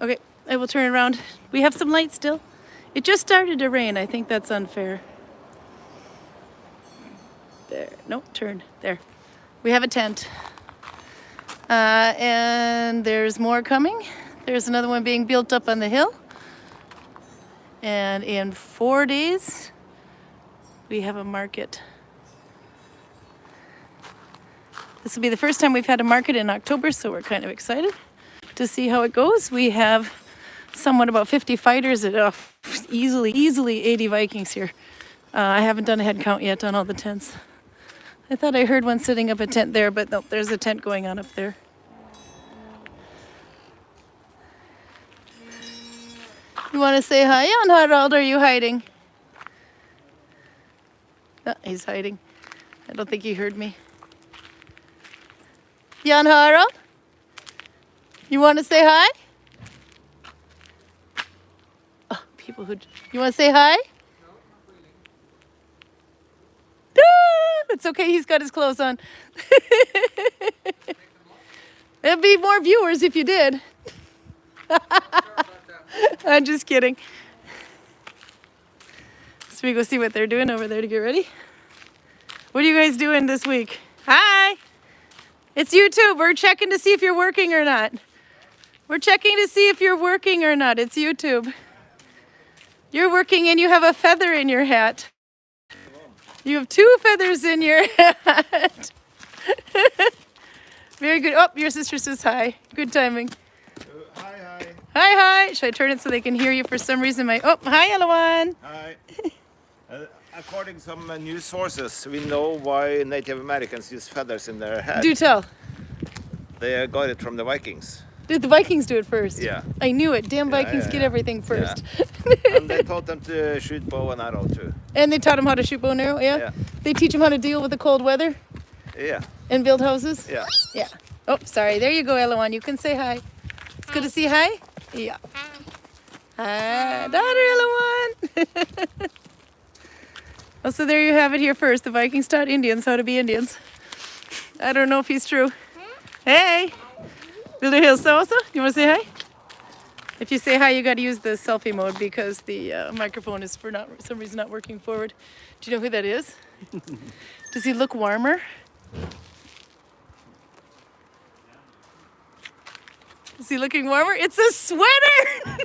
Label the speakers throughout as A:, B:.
A: Okay, I will turn around. We have some light still. It just started to rain. I think that's unfair. There. Nope, turn. There. We have a tent. And there's more coming. There's another one being built up on the hill. And in 4 days, we have a market. This will be the first time we've had a market in October, so we're kind of excited to see how it goes. We have somewhat about 50 fighters at easily 80 Vikings here. I haven't done a head count yet on all the tents. I thought I heard one setting up a tent there, but no, there's a tent going on up there. You want to say hi, Jan Harald? Are you hiding? No, he's hiding. I don't think he heard me. Jan Harald? You want to say hi? Oh, people who... You want to say hi? It's okay, he's got his clothes on. There'd be more viewers if you did. I'm just kidding. So we go see what they're doing over there to get ready. What are you guys doing this week? Hi! It's YouTube. We're checking to see if you're working or not. We're checking to see if you're working or not. It's YouTube. You're working and you have a feather in your hat. You have 2 feathers in your hat. Very good. Oh, your sister says hi. Good timing.
B: Hi.
A: Hi. Should I turn it so they can hear you for some reason? Oh, hi, Eloan.
B: Hi. According to some news sources, we know why Native Americans use feathers in their head.
A: Do tell.
B: They got it from the Vikings.
A: Did the Vikings do it first?
B: Yeah.
A: I knew it. Damn Vikings get everything first.
B: Yeah. And they taught them to shoot bow and arrow too.
A: And they taught them how to shoot bow and arrow? Yeah? They teach them how to deal with the cold weather?
B: Yeah.
A: And build houses?
B: Yeah.
A: Yeah. Oh, sorry. There you go, Eloan. You can say hi. It's good to see hi? Yeah. Hi, daughter Eloan. Oh, so there you have it here first. The Vikings taught Indians how to be Indians. I don't know if he's true. Hey! Vill du hälsa också? You want to say hi? If you say hi, you got to use the selfie mode because the microphone is for some reason not working forward. Do you know who that is? Does he look warmer? Is he looking warmer? It's a sweater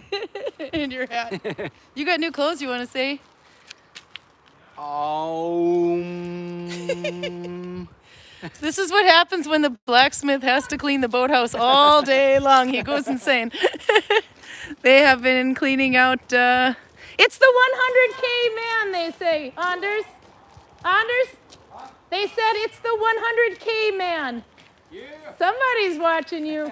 A: in your hat. You got new clothes you want to say? This is what happens when the blacksmith has to clean the boathouse all day long. He goes insane. They have been cleaning out. It's the 100K man, they say. Anders? They said it's the 100K man. Yeah. Somebody's watching you.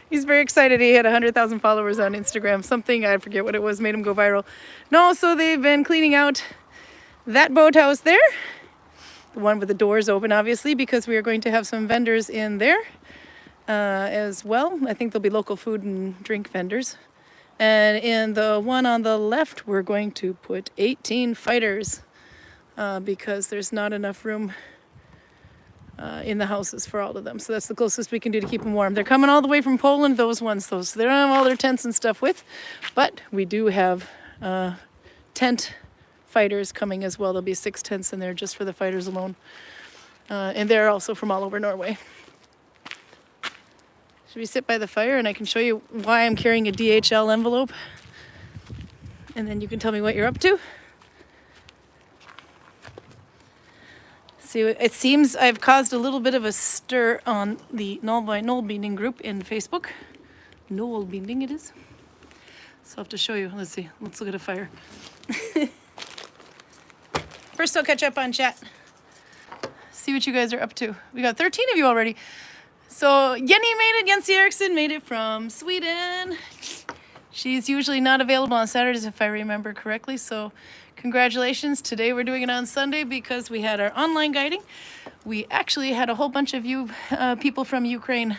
A: He's very excited. He had 100,000 followers on Instagram. Something, I forget what it was, made him go viral. No, so they've been cleaning out that boathouse there. The one with the doors open, obviously, because we are going to have some vendors in there as well. I think there'll be local food and drink vendors. And in the one on the left, we're going to put 18 fighters because there's not enough room in the houses for all of them. So that's the closest we can do to keep them warm. They're coming all the way from Poland, those ones, so they don't have all their tents and stuff with. But we do have tent fighters coming as well. There'll be 6 tents in there just for the fighters alone. And they're also from all over Norway. Should we sit by the fire and I can show you why I'm carrying a DHL envelope? And then you can tell me what you're up to. See, it seems I've caused a little bit of a stir on the Nalbinding group in Facebook. Nalbinding it is. So I'll have to show you. Let's see. Let's look at a fire. First, I'll catch up on chat. See what you guys are up to. We got 13 of you already. So Jenny made it. Jensi Eriksson made it from Sweden. She's usually not available on Saturdays, if I remember correctly. So congratulations. Today we're doing it on Sunday because we had our online guiding. We actually had a whole bunch of you people from Ukraine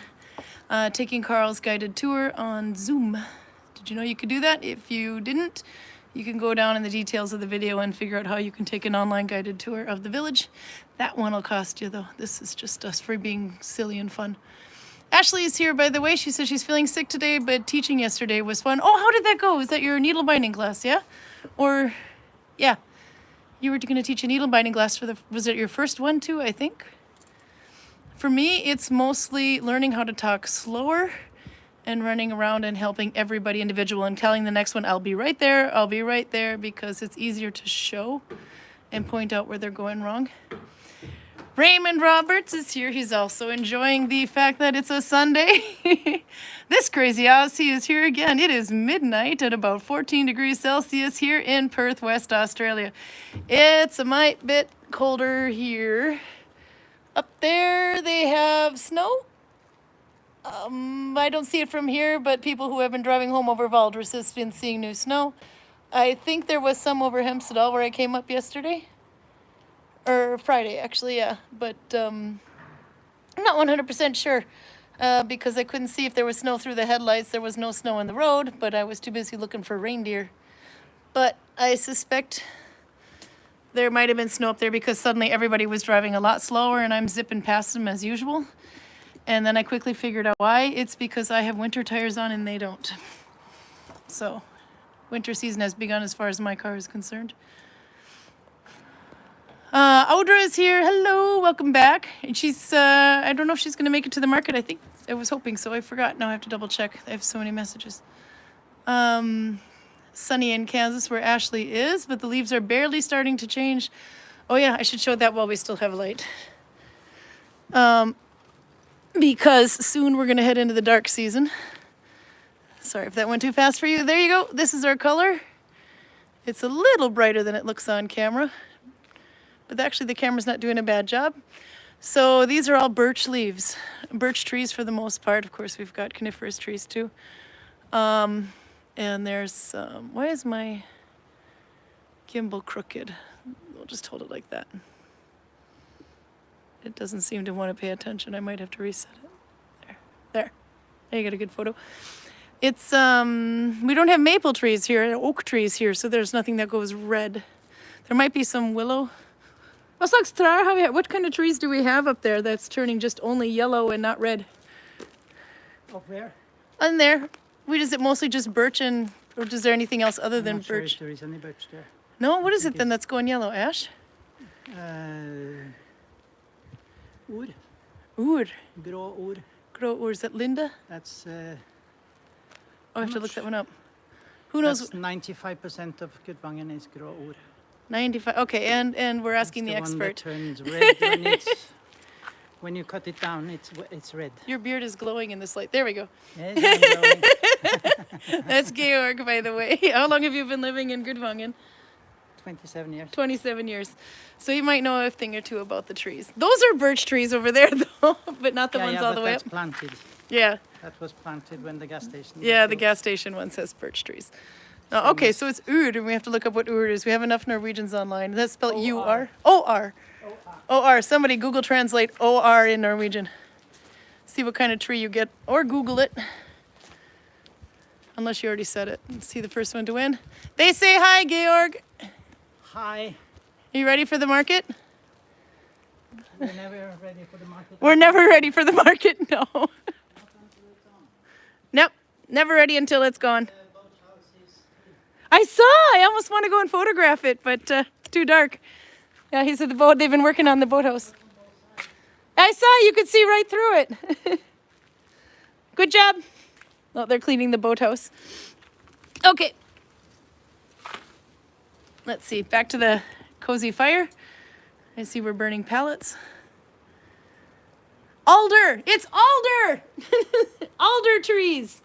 A: taking Karl's guided tour on Zoom. Did you know you could do that? If you didn't, you can go down in the details of the video and figure out how you can take an online guided tour of the village. That one will cost you though. This is just us for being silly and fun. Ashley is here, by the way. She says she's feeling sick today, but teaching yesterday was fun. Oh, how did that go? Is that your needle binding class, yeah? Or, yeah. You were going to teach a needle binding class for was it your first one too, I think? For me, it's mostly learning how to talk slower and running around and helping everybody individual and telling the next one, I'll be right there, because it's easier to show and point out where they're going wrong. Raymond Roberts is here. He's also enjoying the fact that it's a Sunday. This crazy Aussie is here again. It is midnight at about 14 degrees Celsius here in Perth, West Australia. It's a mite bit colder here. Up there they have snow. I don't see it from here, but people who have been driving home over Valdres have been seeing new snow. I think there was some over Hempstead where I came up yesterday. Or Friday, actually, yeah. But I'm not 100% sure because I couldn't see if there was snow through the headlights. There was no snow on the road, but I was too busy looking for reindeer. But I suspect there might have been snow up there because suddenly everybody was driving a lot slower and I'm zipping past them as usual. And then I quickly figured out why. It's because I have winter tires on and they don't. So winter season has begun as far as my car is concerned. Audra is here. Hello, welcome back. And she's, I don't know if she's going to make it to the market. I think I was hoping so. I forgot. Now I have to double check. I have so many messages. Sunny in Kansas where Ashley is, but the leaves are barely starting to change. Oh yeah, I should show that while we still have light. Because soon we're going to head into the dark season. Sorry if that went too fast for you. There you go. This is our color. It's a little brighter than it looks on camera. But actually the camera's not doing a bad job. So these are all birch leaves. Birch trees for the most part. Of course, we've got coniferous trees too. And there's, why is my gimbal crooked? We'll just hold it like that. It doesn't seem to want to pay attention. I might have to reset it. There. There you got a good photo. It's, we don't have maple trees here, oak trees here, so there's nothing that goes red. There might be some willow. What kind of trees do we have up there that's turning just only yellow and not red?
C: Up there?
A: On there. Is it mostly just birch and, or is there anything else other than
C: I'm not sure
A: birch?
C: if there is any birch there.
A: No, what is it then that's going yellow, Ash?
C: Ur.
A: Ur.
C: Grå ur.
A: Grå ur. Is that Linda?
C: That's
A: I have to look that one up. Who knows?
C: that's 95% of Gudvangen is grå ur.
A: 95. Okay, and we're asking the
C: That's the
A: expert.
C: one that turns red when you cut it down. It's red.
A: Your beard is glowing in this light. There we go.
C: Yes, I'm glowing.
A: That's Georg, by the way. How long have you been living in Gudvangen?
C: 27 years.
A: 27 years. So you might know a thing or two about the trees. Those are birch trees over there, though, but not the ones all the way up.
C: That's planted.
A: Yeah.
C: That was planted when the gas station.
A: Yeah,
C: was
A: the
C: built.
A: gas station one says birch trees. Oh, okay, so it's Ur, and we have to look up what Ur is. We have enough Norwegians online. That's spelled U-R. O-R. O-R. Somebody Google translate O-R in Norwegian. See what kind of tree you get, or Google it. Unless you already said it. See the first one to win. They say hi, Georg.
C: Hi.
A: Are you ready for the market?
C: We're never ready for the market.
A: We're never ready for the market, no. Nope, never ready until it's gone. I saw. I almost want to go and photograph it, but it's too dark. Yeah, he said they've been working on the boathouse. I saw. You could see right through it. Good job. Oh, they're cleaning the boathouse. Okay. Let's see. Back to the cozy fire. I see we're burning pallets. Alder. It's alder. Alder trees.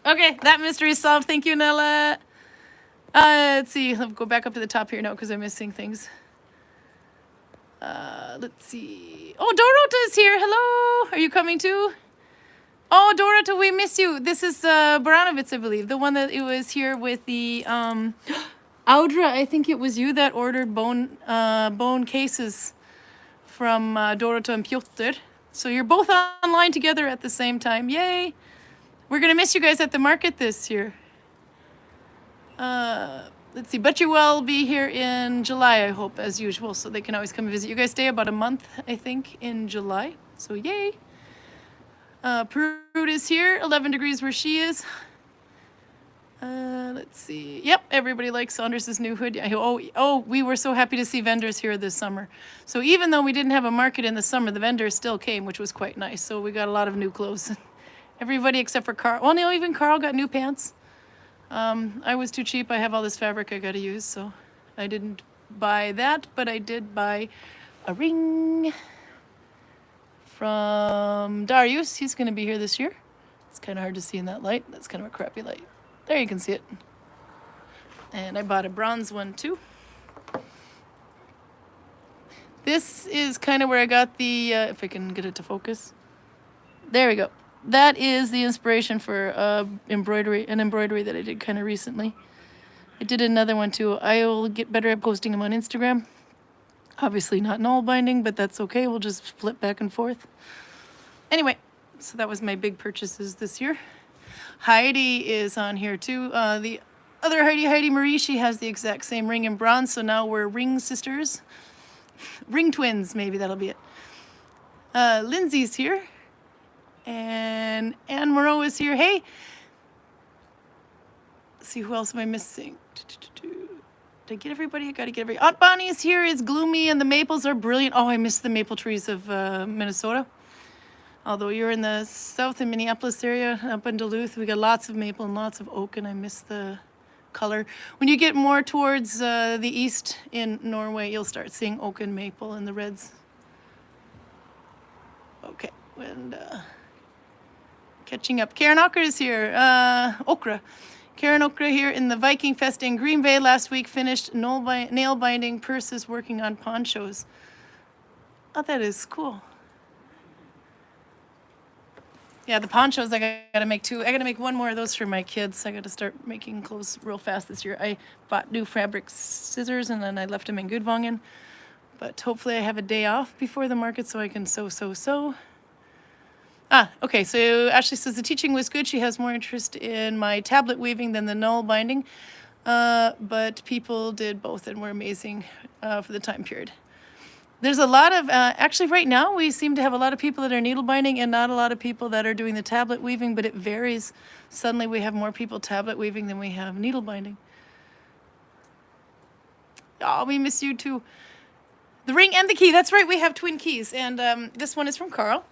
A: Okay, that mystery is solved. Thank you, Nella. Let's see. I'll go back up to the top here now because I'm missing things. Let's see. Oh, Dorota is here. Hello. Are you coming too? Oh, Dorota, we miss you. This is Baranovitz, I believe. The one that it was here with the Audra. I think it was you that ordered bone cases from Dorota and Piotr. So you're both online together at the same time. Yay. We're going to miss you guys at the market this year. Let's see. But you will be here in July, I hope, as usual. So they can always come visit. You guys stay about a month, I think, in July. So yay. Prude is here, 11 degrees where she is. Let's see. Yep, everybody likes Saunders' new hood. Oh, we were so happy to see vendors here this summer. So even though we didn't have a market in the summer, the vendors still came, which was quite nice. So we got a lot of new clothes. Everybody except for Karl. Well, no, even Karl got new pants. I was too cheap. I have all this fabric I got to use, so I didn't buy that, but I did buy a ring from Darius. He's going to be here this year. It's kind of hard to see in that light. That's kind of a crappy light. There, you can see it. And I bought a bronze one too. This is kind of where I got the, if I can get it to focus. There we go. That is the inspiration for an embroidery that I did kind of recently. I did another one too. I will get better at posting them on Instagram. Obviously not Nalbinding, but that's okay. We'll just flip back and forth. Anyway, so that was my big purchases this year. Heidi is on here too. The other Heidi Marie, she has the exact same ring in bronze, so now we're ring sisters. Ring twins, maybe that'll be it. Lindsay's here. And Anne Moreau is here. Hey! Let's see, who else am I missing? Did I get everybody? I gotta get everybody. Aunt Bonnie is here. It's gloomy and the maples are brilliant. Oh, I miss the maple trees of Minnesota. Although you're in the south in Minneapolis area, up in Duluth, we got lots of maple and lots of oak, and I miss the color. When you get more towards the east in Norway, you'll start seeing oak and maple and the reds. Okay, and catching up. Karin Okra is here. Karin Okra here in the Viking Fest in Green Bay last week. Finished nail binding purses, working on ponchos. Oh, that is cool. Yeah, the ponchos I gotta make too. I gotta make one more of those for my kids. I gotta start making clothes real fast this year. I bought new fabric scissors and then I left them in Gudvangen. But hopefully I have a day off before the market so I can sew. Okay, so Ashley says the teaching was good. She has more interest in my tablet weaving than the null binding. But people did both and were amazing for the time period. There's a lot of, actually right now we seem to have a lot of people that are needle binding and not a lot of people that are doing the tablet weaving, but it varies. Suddenly we have more people tablet weaving than we have needle binding. Oh, we miss you too. The ring and the key, that's right, we have twin keys. And this one is from Karl.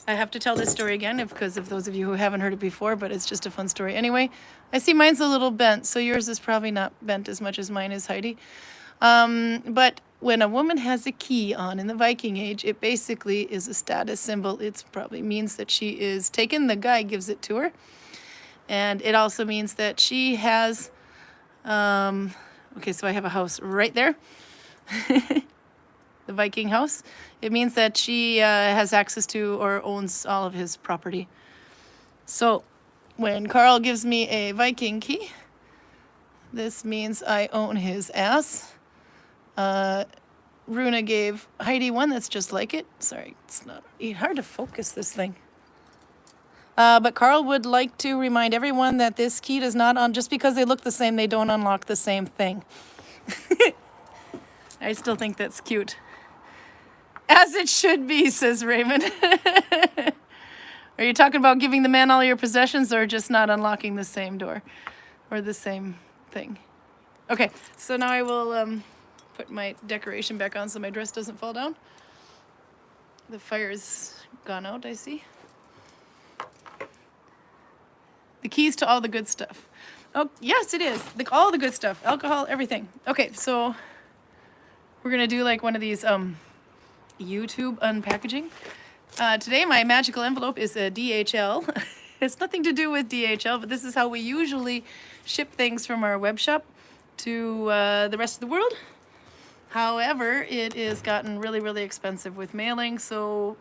A: I have to tell this story again because of those of you who haven't heard it before, but it's just a fun story. Anyway, I see mine's a little bent, so yours is probably not bent as much as mine is, Heidi. But when a woman has a key on in the Viking Age, it basically is a status symbol. It probably means that she is taken. The guy gives it to her. And it also means that she has, okay, so I have a house right there. The Viking house. It means that she has access to or owns all of his property. So when Karl gives me a Viking key, this means I own his ass. Runa gave Heidi one that's just like it. Sorry, it's not hard to focus this thing. But Karl would like to remind everyone that this key does not, just because they look the same, they don't unlock the same thing. I still think that's cute. As it should be, says Raymond. Are you talking about giving the man all your possessions or just not unlocking the same door or the same thing? Okay, so now I will put my decoration back on so my dress doesn't fall down. The fire's gone out, I see. The keys to all the good stuff. Oh, yes, it is. All the good stuff. Alcohol, everything. Okay, so we're going to do like one of these YouTube unpackaging. Today my magical envelope is a DHL. It's nothing to do with DHL, but this is how we usually ship things from our web shop to the rest of the world. However, it has gotten really, really expensive with mailing, so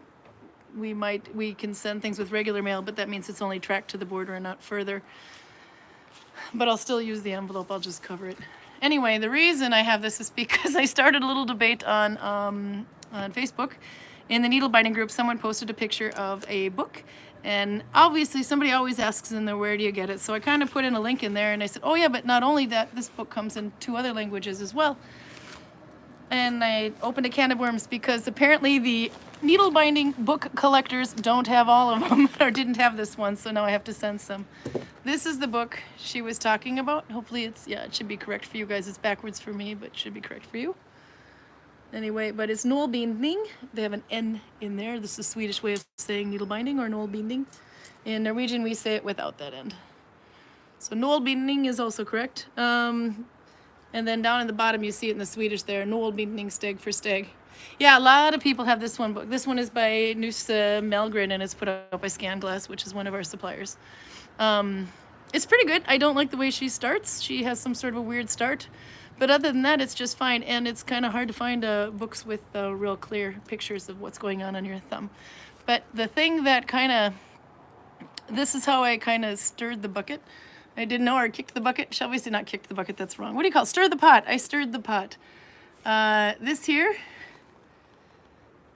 A: we can send things with regular mail, but that means it's only tracked to the border and not further. But I'll still use the envelope. I'll just cover it. Anyway, the reason I have this is because I started a little debate on Facebook. In the needle binding group, someone posted a picture of a book, and obviously somebody always asks in there, where do you get it? So I kind of put in a link in there, and I said, oh yeah, but not only that, this book comes in 2 other languages as well. and I opened a can of worms because apparently the needle binding book collectors don't have all of them, or didn't have this one, so now I have to send some. This is the book she was talking about. Hopefully it's, yeah, it should be correct for you guys. It's backwards for me, but it should be correct for you. Anyway, but it's Nalbinding. They have an N in there. This is a Swedish way of saying needle binding, or Nalbinding. In Norwegian, we say it without that end. So Nalbinding is also correct. And then down in the bottom, you see it in the Swedish there, Nalbinding steg for steg. Yeah, a lot of people have this one book. This one is by Nus Melgren, and it's put out by Scanglass, which is one of our suppliers. It's pretty good. I don't like the way she starts. She has some sort of a weird start. But other than that, it's just fine. And it's kind of hard to find books with real clear pictures of what's going on your thumb. But the thing that kind of, this is how I kind of stirred the bucket. I didn't know, or kicked the bucket. Shall we say not kicked the bucket? That's wrong. What do you call it? Stir the pot. I stirred the pot. This here,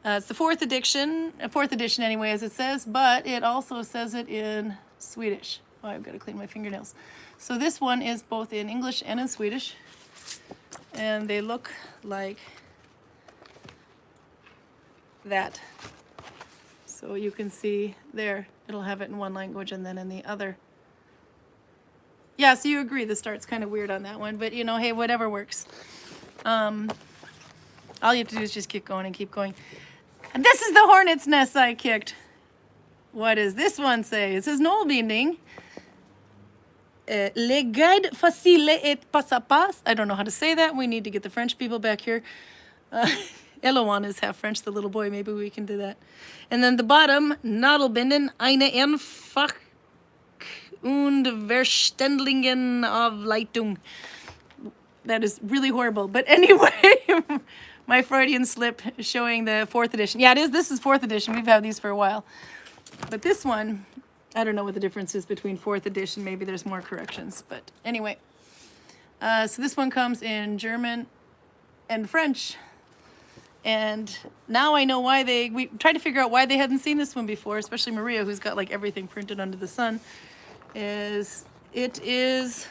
A: it's the fourth edition anyway, as it says, but it also says it in Swedish. Oh, I've got to clean my fingernails. So this one is both in English and in Swedish, and they look like that. So you can see there, it'll have it in one language and then in the other. Yeah, so you agree the start's kind of weird on that one, but you know, hey, whatever works. All you have to do is just keep going and keep going. And this is the hornet's nest I kicked. What does this one say? It says Nalbinding. Le guide facile et pas à pas. I don't know how to say that. We need to get the French people back here. Eloan is half French, the little boy. Maybe we can do that. And then the bottom, Nadelbinden, eine einfach und Verständigen of Leitung. That is really horrible. But anyway, my Freudian slip showing the fourth edition. Yeah, it is. This is fourth edition. We've had these for a while. But this one, I don't know what the difference is between fourth edition. Maybe there's more corrections. But anyway, so this one comes in German and French. And now I know why we tried to figure out why they hadn't seen this one before, especially Maria, who's got like everything printed under the sun. It is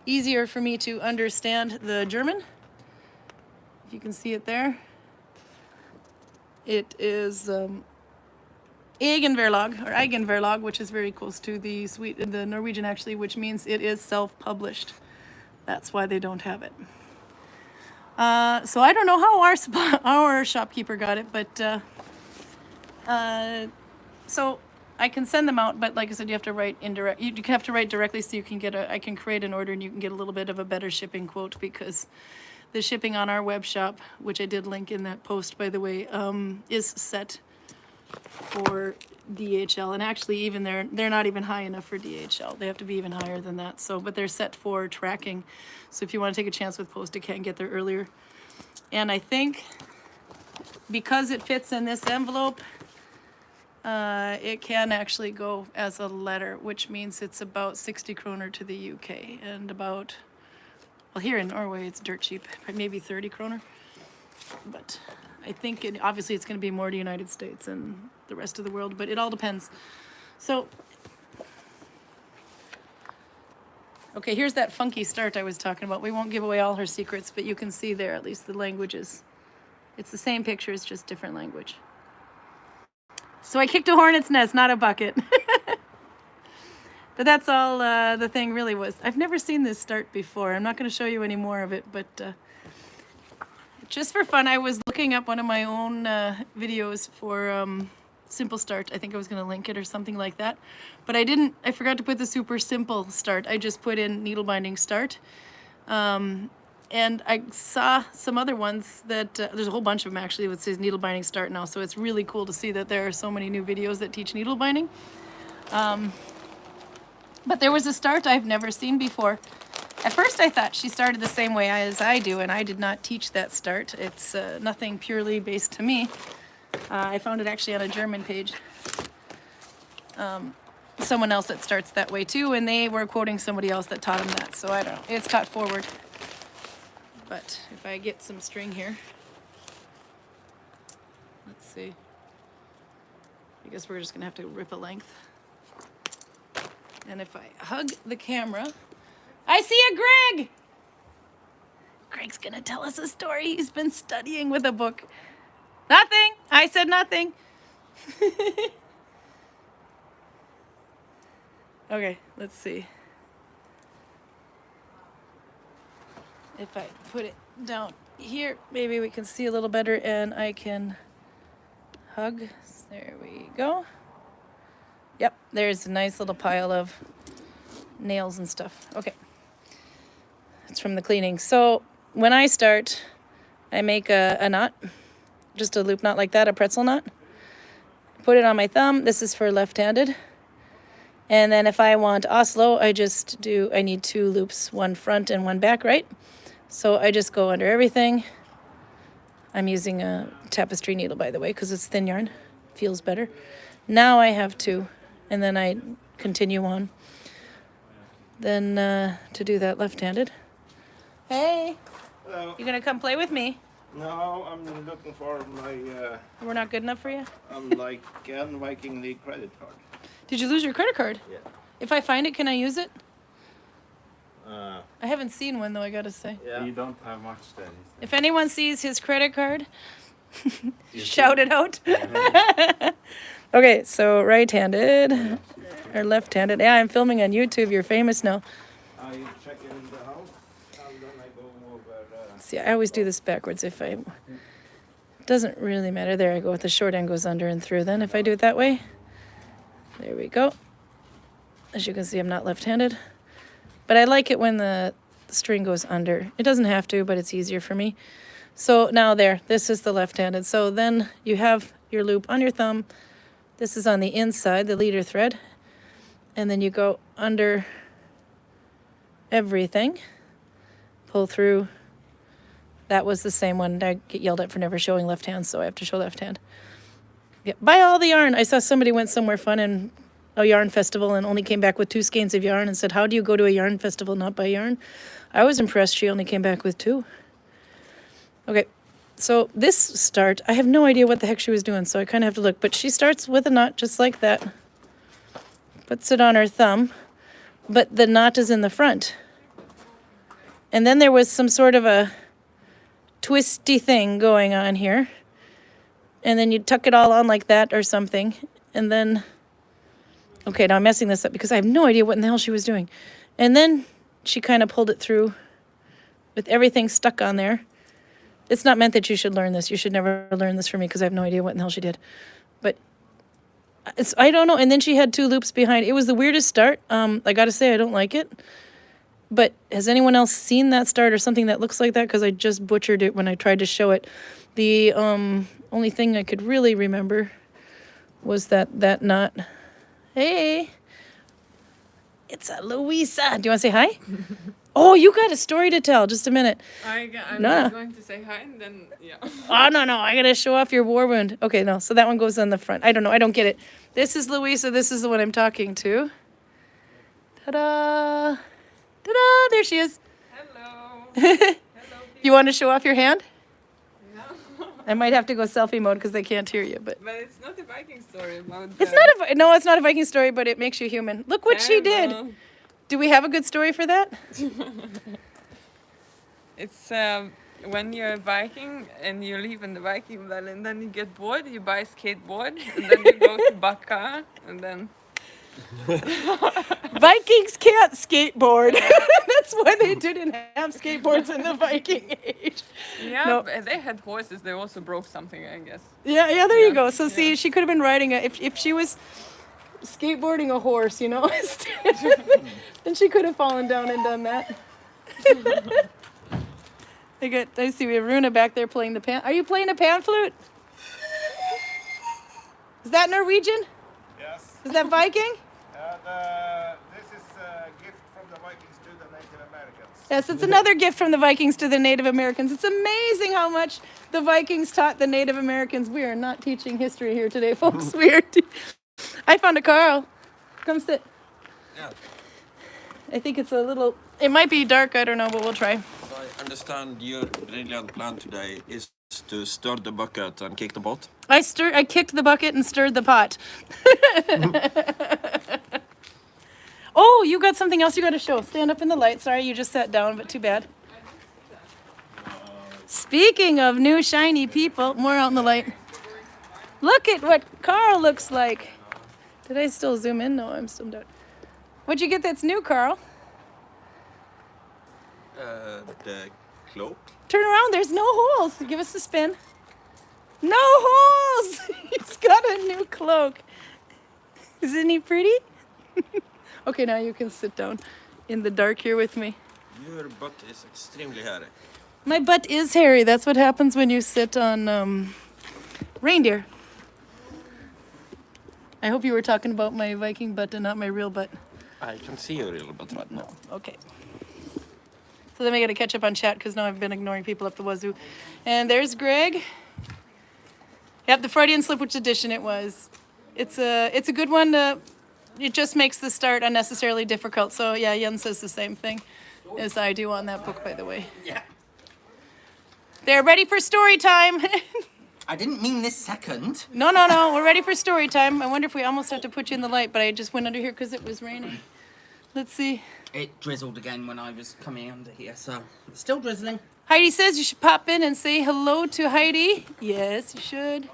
A: easier for me to understand the German. If you can see it there. It is Eigenverlag, which is very close to the Norwegian actually, which means it is self-published. That's why they don't have it. So I don't know how our shopkeeper got it, but so I can send them out, but like I said, you have to write indirect. You have to write directly so you can get I can create an order and you can get a little bit of a better shipping quote, because the shipping on our web shop, which I did link in that post, by the way, is set for DHL, and actually even they're not even high enough for DHL. They have to be even higher than that. So, but they're set for tracking. So if you want to take a chance with post, it can get there earlier. And I think because it fits in this envelope, it can actually go as a letter, which means it's about 60 kroner to the UK, and about, well, here in Norway it's dirt cheap, maybe 30 kroner. But I think obviously it's going to be more to the United States and the rest of the world, but it all depends. So, okay, here's that funky start I was talking about. We won't give away all her secrets, but you can see there at least the languages. It's the same picture, it's just different language. So I kicked a hornet's nest, not a bucket. But that's all the thing really was. I've never seen this start before. I'm not going to show you any more of it, but just for fun, I was looking up one of my own videos for simple start. I think I was going to link it or something like that. But I forgot to put the super simple start. I just put in needle binding start. And I saw some other ones that, there's a whole bunch of them actually that says needle binding start now. So it's really cool to see that there are so many new videos that teach needle binding. But there was a start I've never seen before. At first I thought she started the same way as I do, and I did not teach that start. It's nothing purely based to me. I found it actually on a German page. Someone else that starts that way too, and they were quoting somebody else that taught them that. So I don't know, it's taught forward. But if I get some string here, let's see. I guess we're just gonna have to rip a length. And if I hug the camera, I see a Greg! Greg's gonna tell us a story he's been studying with a book. Nothing. I said nothing. Okay, let's see. If I put it down here, maybe we can see a little better and I can hug. There we go. Yep, there's a nice little pile of nails and stuff. Okay. It's from the cleaning. So when I start, I make a knot, just a loop knot like that, a pretzel knot. Put it on my thumb. This is for left-handed. And then if I want Oslo, I need 2 loops, one front and one back, right? So I just go under everything. I'm using a tapestry needle, by the way, because it's thin yarn. Feels better. Now I have 2, and then I continue on. Then to do that left-handed. Hey,
B: Hello.
A: you gonna come play with me?
B: No, I'm looking for my
A: We're not good enough for you?
B: Viking League credit card.
A: Did you lose your credit card?
B: Yeah.
A: If I find it, can I use it?
B: Uh,
A: I haven't seen one though, I gotta say.
B: yeah.
D: You don't have much there.
A: If anyone sees his credit card, shout it out. Okay, so right-handed or left-handed. Yeah, I'm filming on YouTube. You're famous now.
B: I check in the house and then I go over.
A: See, I always do this backwards. It doesn't really matter. There I go with the short end goes under and through. Then if I do it that way, there we go. As you can see, I'm not left-handed. But I like it when the string goes under. It doesn't have to, but it's easier for me. So now there, this is the left-handed. So then you have your loop on your thumb. This is on the inside, the leader thread. And then you go under everything. Pull through. That was the same one. I get yelled at for never showing left hand, so I have to show left hand. Yeah, buy all the yarn. I saw somebody went somewhere fun and a yarn festival and only came back with 2 skeins of yarn and said, how do you go to a yarn festival not buy yarn? I was impressed she only came back with 2. Okay, so this start, I have no idea what the heck she was doing, so I kind of have to look. But she starts with a knot just like that. Puts it on her thumb, but the knot is in the front. And then there was some sort of a twisty thing going on here. And then you tuck it all on like that or something. And then... Okay, now I'm messing this up because I have no idea what in the hell she was doing. And then she kind of pulled it through with everything stuck on there. It's not meant that you should learn this. You should never learn this for me because I have no idea what in the hell she did. But I don't know. And then she had 2 loops behind. It was the weirdest start. I got to say, I don't like it. But has anyone else seen that start or something that looks like that? Because I just butchered it when I tried to show it. The only thing I could really remember was that knot. Hey, it's a Louisa. Do you want to say hi? Oh, you got a story to tell. Just a minute.
E: I'm
A: No.
E: going to say hi and then, yeah.
A: Oh, no. I got to show off your war wound. Okay, no. So that one goes on the front. I don't know. I don't get it. This is Louisa. This is the one I'm talking to. Ta-da. Ta-da. There she is.
E: Hello. Hello.
A: You want to show off your hand?
E: No.
A: I might have to go selfie mode because they can't hear you. But
E: But it's not a Viking story about
A: it's not it's not a Viking story, but it makes you human. Look what she did.
E: Well,
A: Do we have a good story for that?
E: it's when you're a Viking and you live in the Viking Valley and then you get bored, you buy a skateboard and then you go to Bakka and then...
A: Vikings can't skateboard. That's why they didn't have skateboards in the Viking age.
E: Yeah,
A: No.
E: but they had horses. They also broke something, I guess.
A: Yeah, there you
E: Yeah,
A: go. So see,
E: yeah.
A: she could have been riding if she was skateboarding a horse, you know, then she could have fallen down and done that. I see we have Runa back there playing the pan. Are you playing a pan flute? Is that Norwegian?
B: Yes.
A: Is that Viking?
B: This is a gift from the Vikings to the Native Americans.
A: Yes, it's another gift from the Vikings to the Native Americans. It's amazing how much the Vikings taught the Native Americans. We are not teaching history here today, folks. I found a Karl. Come sit.
F: Yeah.
A: I think it's a little... It might be dark, I don't know, but we'll try.
F: So I understand your brilliant plan today is to stir the bucket and kick the pot.
A: I kicked the bucket and stirred the pot. Oh, you got something else you got to show. Stand up in the light. Sorry, you just sat down, but too bad. Speaking of new shiny people, more out in the light. Look at what Karl looks like. Did I still zoom in? No, I'm still down. What'd you get that's new, Karl?
F: The cloak.
A: Turn around, there's no holes. Give us a spin. No holes! He's got a new cloak. Isn't he pretty? Okay, now you can sit down in the dark here with me.
F: Your butt is extremely hairy.
A: My butt is hairy. That's what happens when you sit on reindeer. I hope you were talking about my Viking butt and not my real butt.
F: I can see your real butt right now.
A: Okay. So then we got to catch up on chat because now I've been ignoring people up the wazoo. And there's Greg. Yep, the Freudian slip, which edition it was. It's a good one. It just makes the start unnecessarily difficult. So yeah, Jen says the same thing as I do on that book, by the way.
D: Yeah.
A: They're ready for story time.
D: I didn't mean this second.
A: No. We're ready for story time. I wonder if we almost have to put you in the light, but I just went under here because it was raining. Let's see.
D: It drizzled again when I was coming under here, so it's still drizzling.
A: Heidi says you should pop in and say hello to Heidi. Yes, you should.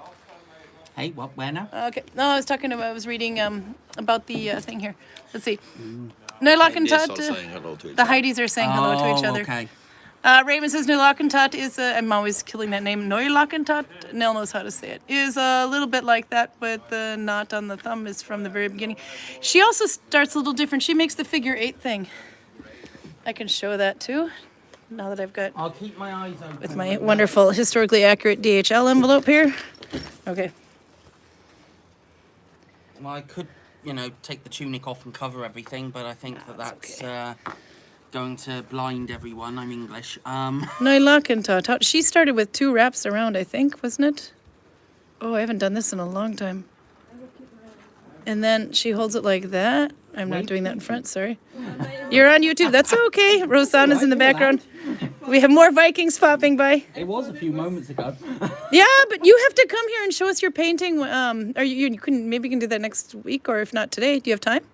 D: Hey, what? Where now?
A: Okay. No, I was reading about the thing here. Let's see. Nalbinding.
F: saying hello to each
A: The
F: other.
A: Heidis are saying hello to each other.
D: Okay.
A: Raymond says Nalbinding is I'm always killing that name. Nalbinding. Nell knows how to say it. Is a little bit like that, but the knot on the thumb is from the very beginning. She also starts a little different. She makes the figure 8 thing. I can show that too. Now that I've got
D: I'll keep my eyes open.
A: with my wonderful historically accurate DHL envelope here. Okay.
D: Well, I could, take the tunic off and cover everything, but I think that's going to blind everyone. I'm English.
A: Nalbinding. She started with 2 wraps around, I think, wasn't it? Oh, I haven't done this in a long time. And then she holds it like that. I'm not doing that in front, sorry. You're on YouTube. That's okay. Rosanna's in the background. We have more Vikings popping by.
D: It was a few moments ago.
A: Yeah, but you have to come here and show us your painting. Or you can maybe you can do that next week, or if not today. Do you have time?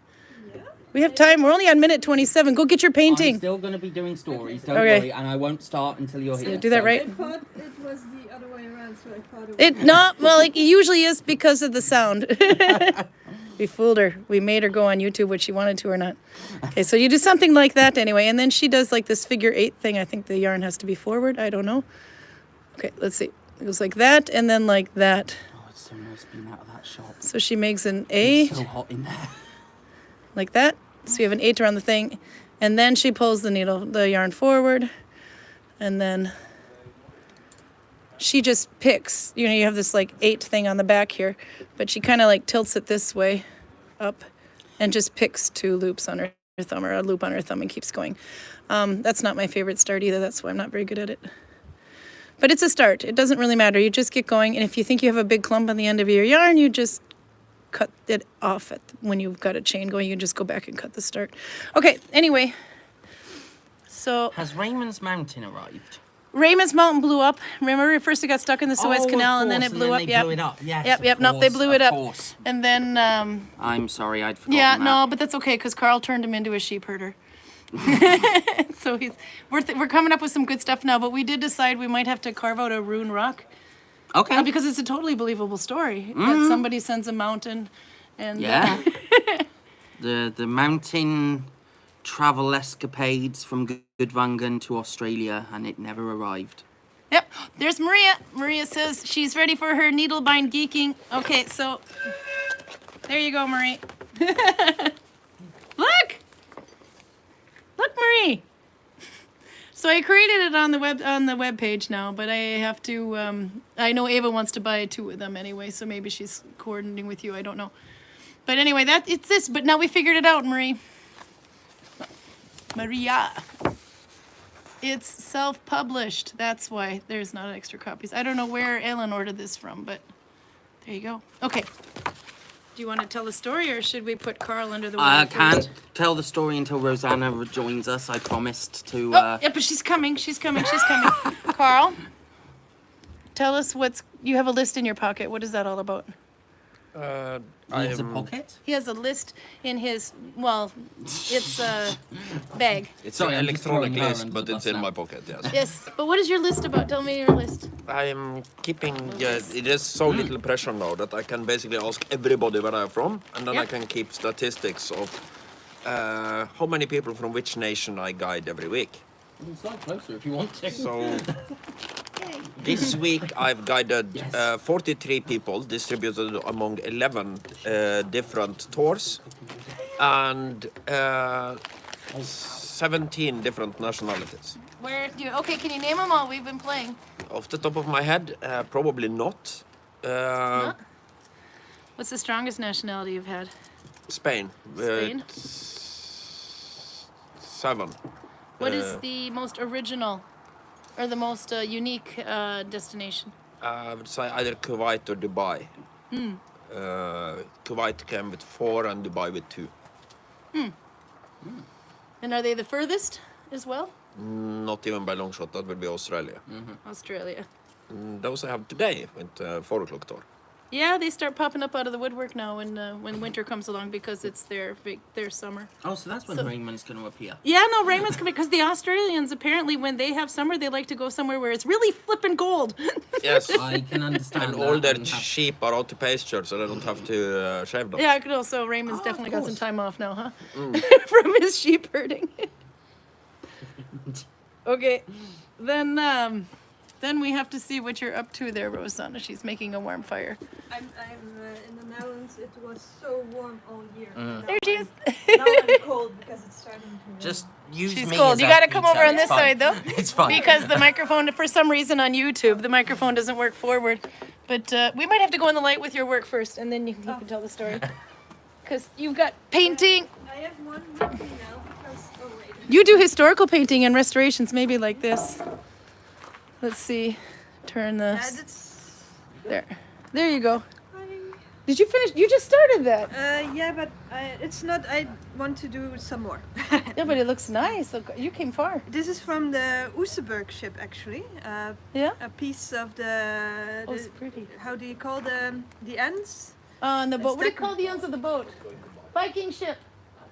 A: Yeah. We have time. We're only on minute 27. Go get your
D: I'm
A: painting.
D: still going to be doing stories, don't
A: Okay.
D: worry, and I won't start until you're here.
A: Do that right.
E: I thought it was the other way around, so I thought it was...
A: It usually is because of the sound. We fooled her. We made her go on YouTube, whether she wanted to or not. Okay, so you do something like that anyway, and then she does like this figure 8 thing. I think the yarn has to be forward. I don't know. Okay, let's see. It goes like that, and then like that.
D: Oh, it's so nice being out of that shop.
A: So she makes an 8.
D: It's so hot in there.
A: Like that. So you have an 8 around the thing, and then she pulls the yarn forward, and then she just picks. You have this like 8 thing on the back here, but she kind of like tilts it this way up and just picks 2 loops on her thumb, or a loop on her thumb, and keeps going. That's not my favorite start either. That's why I'm not very good at it. But it's a start. It doesn't really matter. You just get going, and if you think you have a big clump on the end of your yarn, you just cut it off when you've got a chain going. You can just go back and cut the start. Okay, anyway. So
D: Has Raymond's Mountain arrived?
A: Raymond's Mountain blew up. Remember, first it got stuck in the Suez
D: Oh, of
A: Canal, and then
D: course,
A: it blew up.
D: They
A: Yep.
D: blew it up. Yes,
A: Yep.
D: of
A: Nope, they
D: course,
A: blew it
D: of
A: up.
D: course.
A: And then,
D: I'm sorry, I'd forgotten
A: yeah,
D: that.
A: no, but that's okay because Karl turned him into a sheep herder. So we're coming up with some good stuff now. But we did decide we might have to carve out a rune rock
D: Okay.
A: because it's a totally believable story
D: Mm-hmm.
A: that somebody sends a mountain, and
D: Yeah. The mountain travel escapades from Gudvangen to Australia, and it never arrived.
A: Yep, there's Maria. Maria says she's ready for her needlebind geeking. Okay, so there you go, Marie. Look, Marie. So I created it on the web page now, but I have to. I know Ava wants to buy 2 of them anyway, so maybe she's coordinating with you. I don't know. But anyway, it's this. But now we figured it out, Marie. Maria. It's self-published. That's why there's not extra copies. I don't know where Ellen ordered this from, but there you go. Okay. Do you want to tell the story, or should we put Karl under the water
D: I can't
A: first?
D: tell the story until Rosanna joins us. I promised to...
A: Oh, yeah, but she's coming. Karl, tell us you have a list in your pocket. What is that all about?
D: He has a pocket?
A: He has a list in his, well, it's a bag.
F: It's
D: Sorry,
F: an
D: I'm just throwing
F: electronic
D: her
F: list,
D: under
F: but
D: the
F: it's
D: bus
F: in
D: now.
F: my pocket, yes.
A: Yes, but what is your list about? Tell me your list.
F: I'm keeping, it is so little pressure now that I can basically ask everybody where I'm from, and then I
A: Yeah.
F: can keep statistics of how many people from which nation I guide every week.
D: You can slide closer if you want to.
F: So this week I've guided
D: Yes.
F: 43 people distributed among 11 different tours and 17 different nationalities.
A: Where do you, okay, can you name them all? We've been playing.
F: Off the top of my head, probably not.
A: Huh? What's the strongest nationality you've had?
F: Spain.
A: Spain?
F: 7.
A: What is the most original or the most unique destination?
F: I would say either Kuwait or Dubai. Kuwait came with 4 and Dubai with 2.
A: And are they the furthest as well?
F: Not even by long shot, that would be Australia.
A: Australia.
F: Those I have today with 4 o'clock tour.
A: Yeah, they start popping up out of the woodwork now when winter comes along because it's their summer.
D: Oh, so that's when
A: So-
D: Raymond's going to appear.
A: Yeah, no, Raymond's coming because the Australians apparently when they have summer they like to go somewhere where it's really flippin' cold.
F: Yes.
D: I can understand
F: And
D: that.
F: all their
D: and have-
F: sheep are out to pasture, so they don't have to shave them.
A: Yeah, I could also Raymond's
D: Oh,
A: definitely
D: of
A: got some
D: course.
A: time off now, huh? From his sheep herding. Okay, then we have to see what you're up to there, Rosanna. She's making a warm fire.
G: I'm in the Netherlands. It was so warm all year. Now
A: There she is.
G: Now I'm cold because it's starting to rain.
D: Just use
A: She's
D: me
A: cold.
D: as
A: You
D: a
A: gotta come
D: pizza,
A: over on
D: it's
A: this
D: fine.
A: side though.
D: It's fine.
A: Because the microphone, for some reason on YouTube, the microphone doesn't work forward. But we might have to go in the light with your work first, and then you can tell the story. Because you've got painting.
G: I have one with me now because wait.
A: You do historical painting and restorations, maybe like this. Let's see. Turn this.
G: That's
A: There. There you go.
G: fine.
A: Did you finish? You just started that.
G: Yeah, but it's not. I want to do some more.
A: Yeah, but it looks nice. Look, you came far.
G: This is from the Oesterberg ship, actually.
A: Yeah.
G: A piece of the.
A: Oh, it's pretty.
G: How do you call the ends?
A: On the boat. What do you
G: It's
A: call the ends of the boat? Viking ship.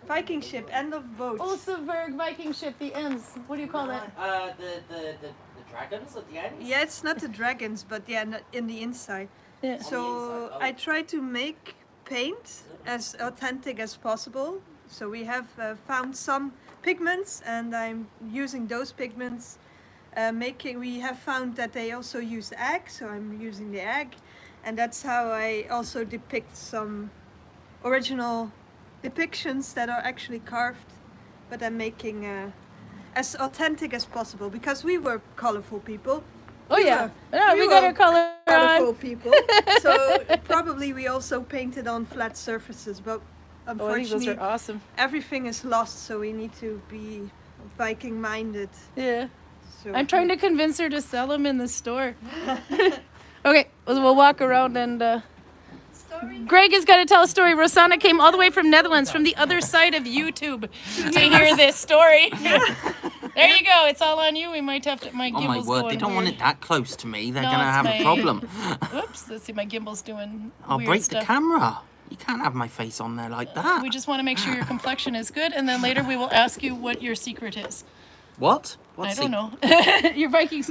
G: Viking ship, end of boat.
A: Oseberg Viking ship. The ends. What do you call that?
D: The dragons at the end?
G: Yeah, it's not the dragons, but yeah, in the inside.
A: Yeah.
G: So I try to make paint as authentic as possible. So we have found some pigments, and I'm using those pigments. We have found that they also use egg, so I'm using the egg, and that's how I also depict some original depictions that are actually carved, but I'm making as authentic as possible because we were colorful people.
A: Oh yeah.
G: were-
A: No,
G: we
A: we got
G: were
A: our color
G: Colorful
A: on.
G: people. So probably we also painted on flat surfaces, but
A: Oh, I think those
G: unfortunately
A: are awesome.
G: everything is lost. So we need to be Viking minded.
A: Yeah.
G: So
A: I'm trying to convince her to sell them in the store. Okay, we'll walk around and. Greg has got to tell a story. Rosanna came all the way from Netherlands, from the other side of YouTube, to hear this story. There you go. It's all on you. We might have to. My
D: Oh
A: gimbal's
D: my word,
A: going
D: they don't
A: weird.
D: want it that close to me. They're
A: No,
D: going to
A: it's
D: have
A: my-
D: a problem.
A: Whoops. Let's see. My gimbal's doing.
D: I'll
A: weird
D: break
A: stuff.
D: the camera. You can't have my face on there like that.
A: We just want to make sure your complexion is good, and then later we will ask you what your secret is.
D: What?
A: I
D: What's
A: don't
D: the-
A: know. Your Vikings.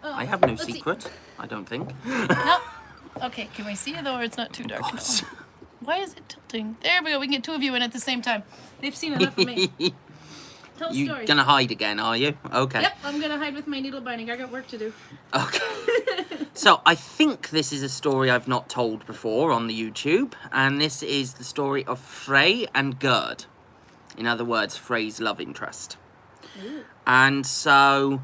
D: I have no
A: Let's see.
D: secret. I don't think.
A: No. Okay, can we see you though, or it's not too dark? No. Why is it tilting? There we go. We can get two of you in at the same time. They've seen enough of me. Tell a
D: You
A: story.
D: gonna hide again, are you? Okay.
A: Yep, I'm gonna hide with my needle binding. I got work to do.
D: Okay. So I think this is a story I've not told before on the YouTube, and this is the story of Frey and Gerd. In other words, Frey's love interest. And so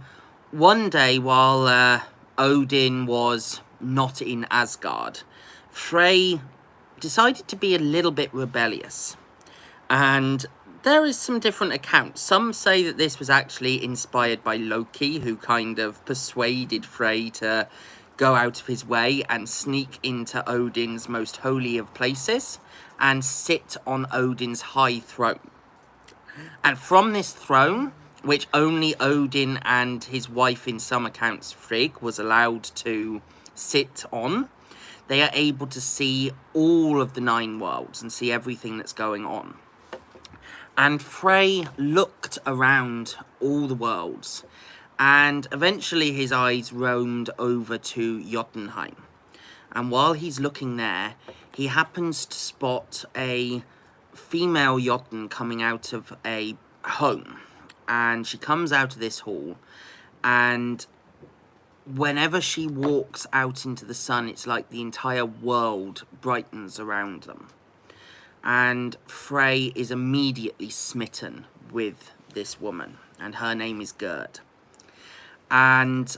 D: one day while Odin was not in Asgard, Frey decided to be a little bit rebellious. And there is some different accounts. Some say that this was actually inspired by Loki, who kind of persuaded Frey to go out of his way and sneak into Odin's most holy of places and sit on Odin's high throne. And from this throne, which only Odin and his wife, in some accounts Frigg, was allowed to sit on, they are able to see all of the 9 worlds and see everything that's going on. And Frey looked around all the worlds, and eventually his eyes roamed over to Jotunheim. And while he's looking there, he happens to spot a female Jotun coming out of a home. And she comes out of this hall, and whenever she walks out into the sun, it's like the entire world brightens around them. And Frey is immediately smitten with this woman, and her name is Gerd. And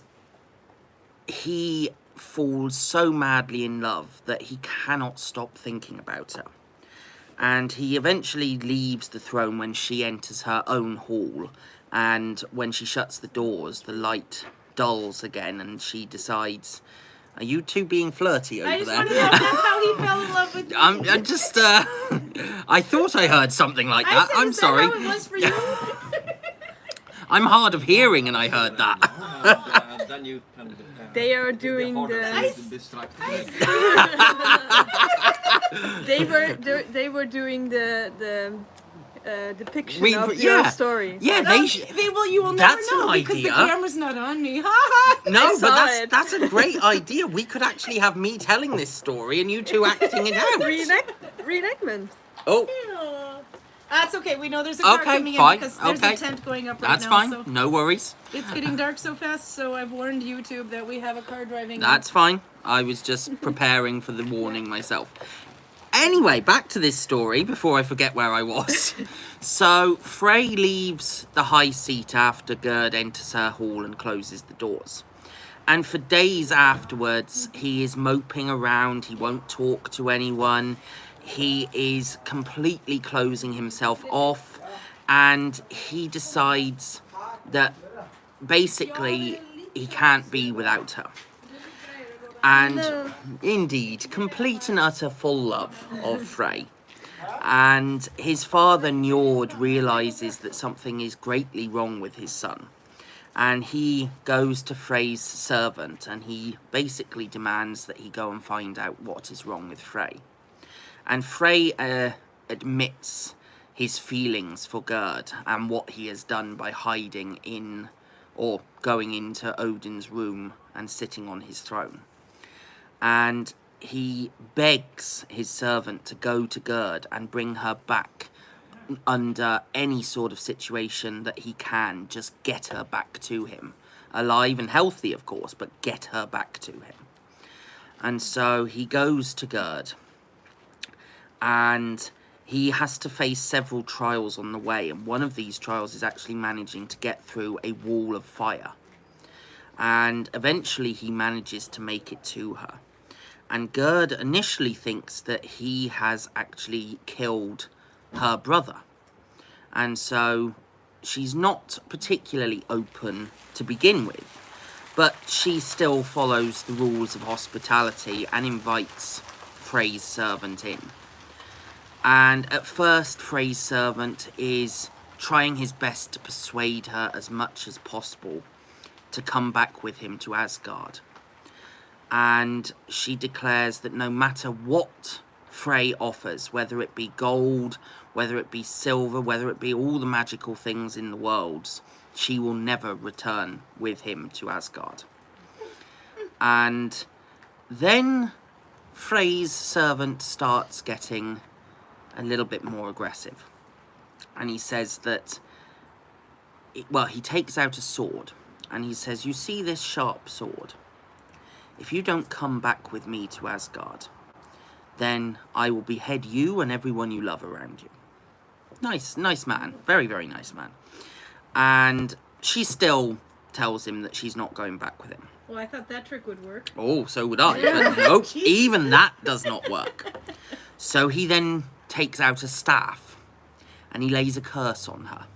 D: he falls so madly in love that he cannot stop thinking about her. And he eventually leaves the throne when she enters her own hall, and when she shuts the doors, the light dulls again, and she decides, are you two being flirty over
A: I just
D: there?
A: want to know if that's how he fell in love with me.
D: I'm just, I thought I heard something like that. I'm
A: Is
D: sorry.
A: that how it was for you?
D: I'm hard of hearing and I heard that.
F: Then you can.
G: They are doing the. They were doing the depiction of your story.
D: Yeah,
A: Well, you will never
D: That's
A: know
D: an
A: because the
D: idea.
A: camera's not on me. Ha ha!
D: No, but
G: saw
D: that's a great idea. We could actually have me telling this story and you two acting it out.
G: Reenactment.
D: Oh,
A: That's okay. We know there's a car
D: okay,
A: coming
D: fine.
A: in because there's
D: Okay.
A: a tent going up right
D: that's
A: now.
D: fine.
A: So
D: No worries.
A: it's getting dark so fast, so I've warned YouTube that we have a car driving.
D: That's fine. I was just preparing for the warning myself. Anyway, back to this story before I forget where I was. So, Frey leaves the high seat after Gerd enters her hall and closes the doors. And for days afterwards, he is moping around. He won't talk to anyone. He is completely closing himself off. And he decides that basically he can't be without her. And indeed, complete and utter full love of Frey. And his father Njord realizes that something is greatly wrong with his son. And he goes to Frey's servant and he basically demands that he go and find out what is wrong with Frey. And Frey admits his feelings for Gerd and what he has done by hiding in or going into Odin's room and sitting on his throne. And he begs his servant to go to Gerd and bring her back under any sort of situation that he can. Just get her back to him. Alive and healthy, of course, but get her back to him. And so he goes to Gerd. And he has to face several trials on the way. And one of these trials is actually managing to get through a wall of fire. And eventually he manages to make it to her. And Gerd initially thinks that he has actually killed her brother. And so she's not particularly open to begin with. But she still follows the rules of hospitality and invites Frey's servant in. And at first, Frey's servant is trying his best to persuade her as much as possible to come back with him to Asgard. And she declares that no matter what Frey offers, whether it be gold, whether it be silver, whether it be all the magical things in the worlds, she will never return with him to Asgard. And then Frey's servant starts getting a little bit more aggressive. And he says that, he takes out a sword. And he says, you see this sharp sword? If you don't come back with me to Asgard, then I will behead you and everyone you love around you. Nice man. Very, very nice man. And she still tells him that she's not going back with him.
A: Well, I thought that trick would work.
D: Oh, so would I. But nope, even that does not work. So he then takes out a staff and he lays a curse on her.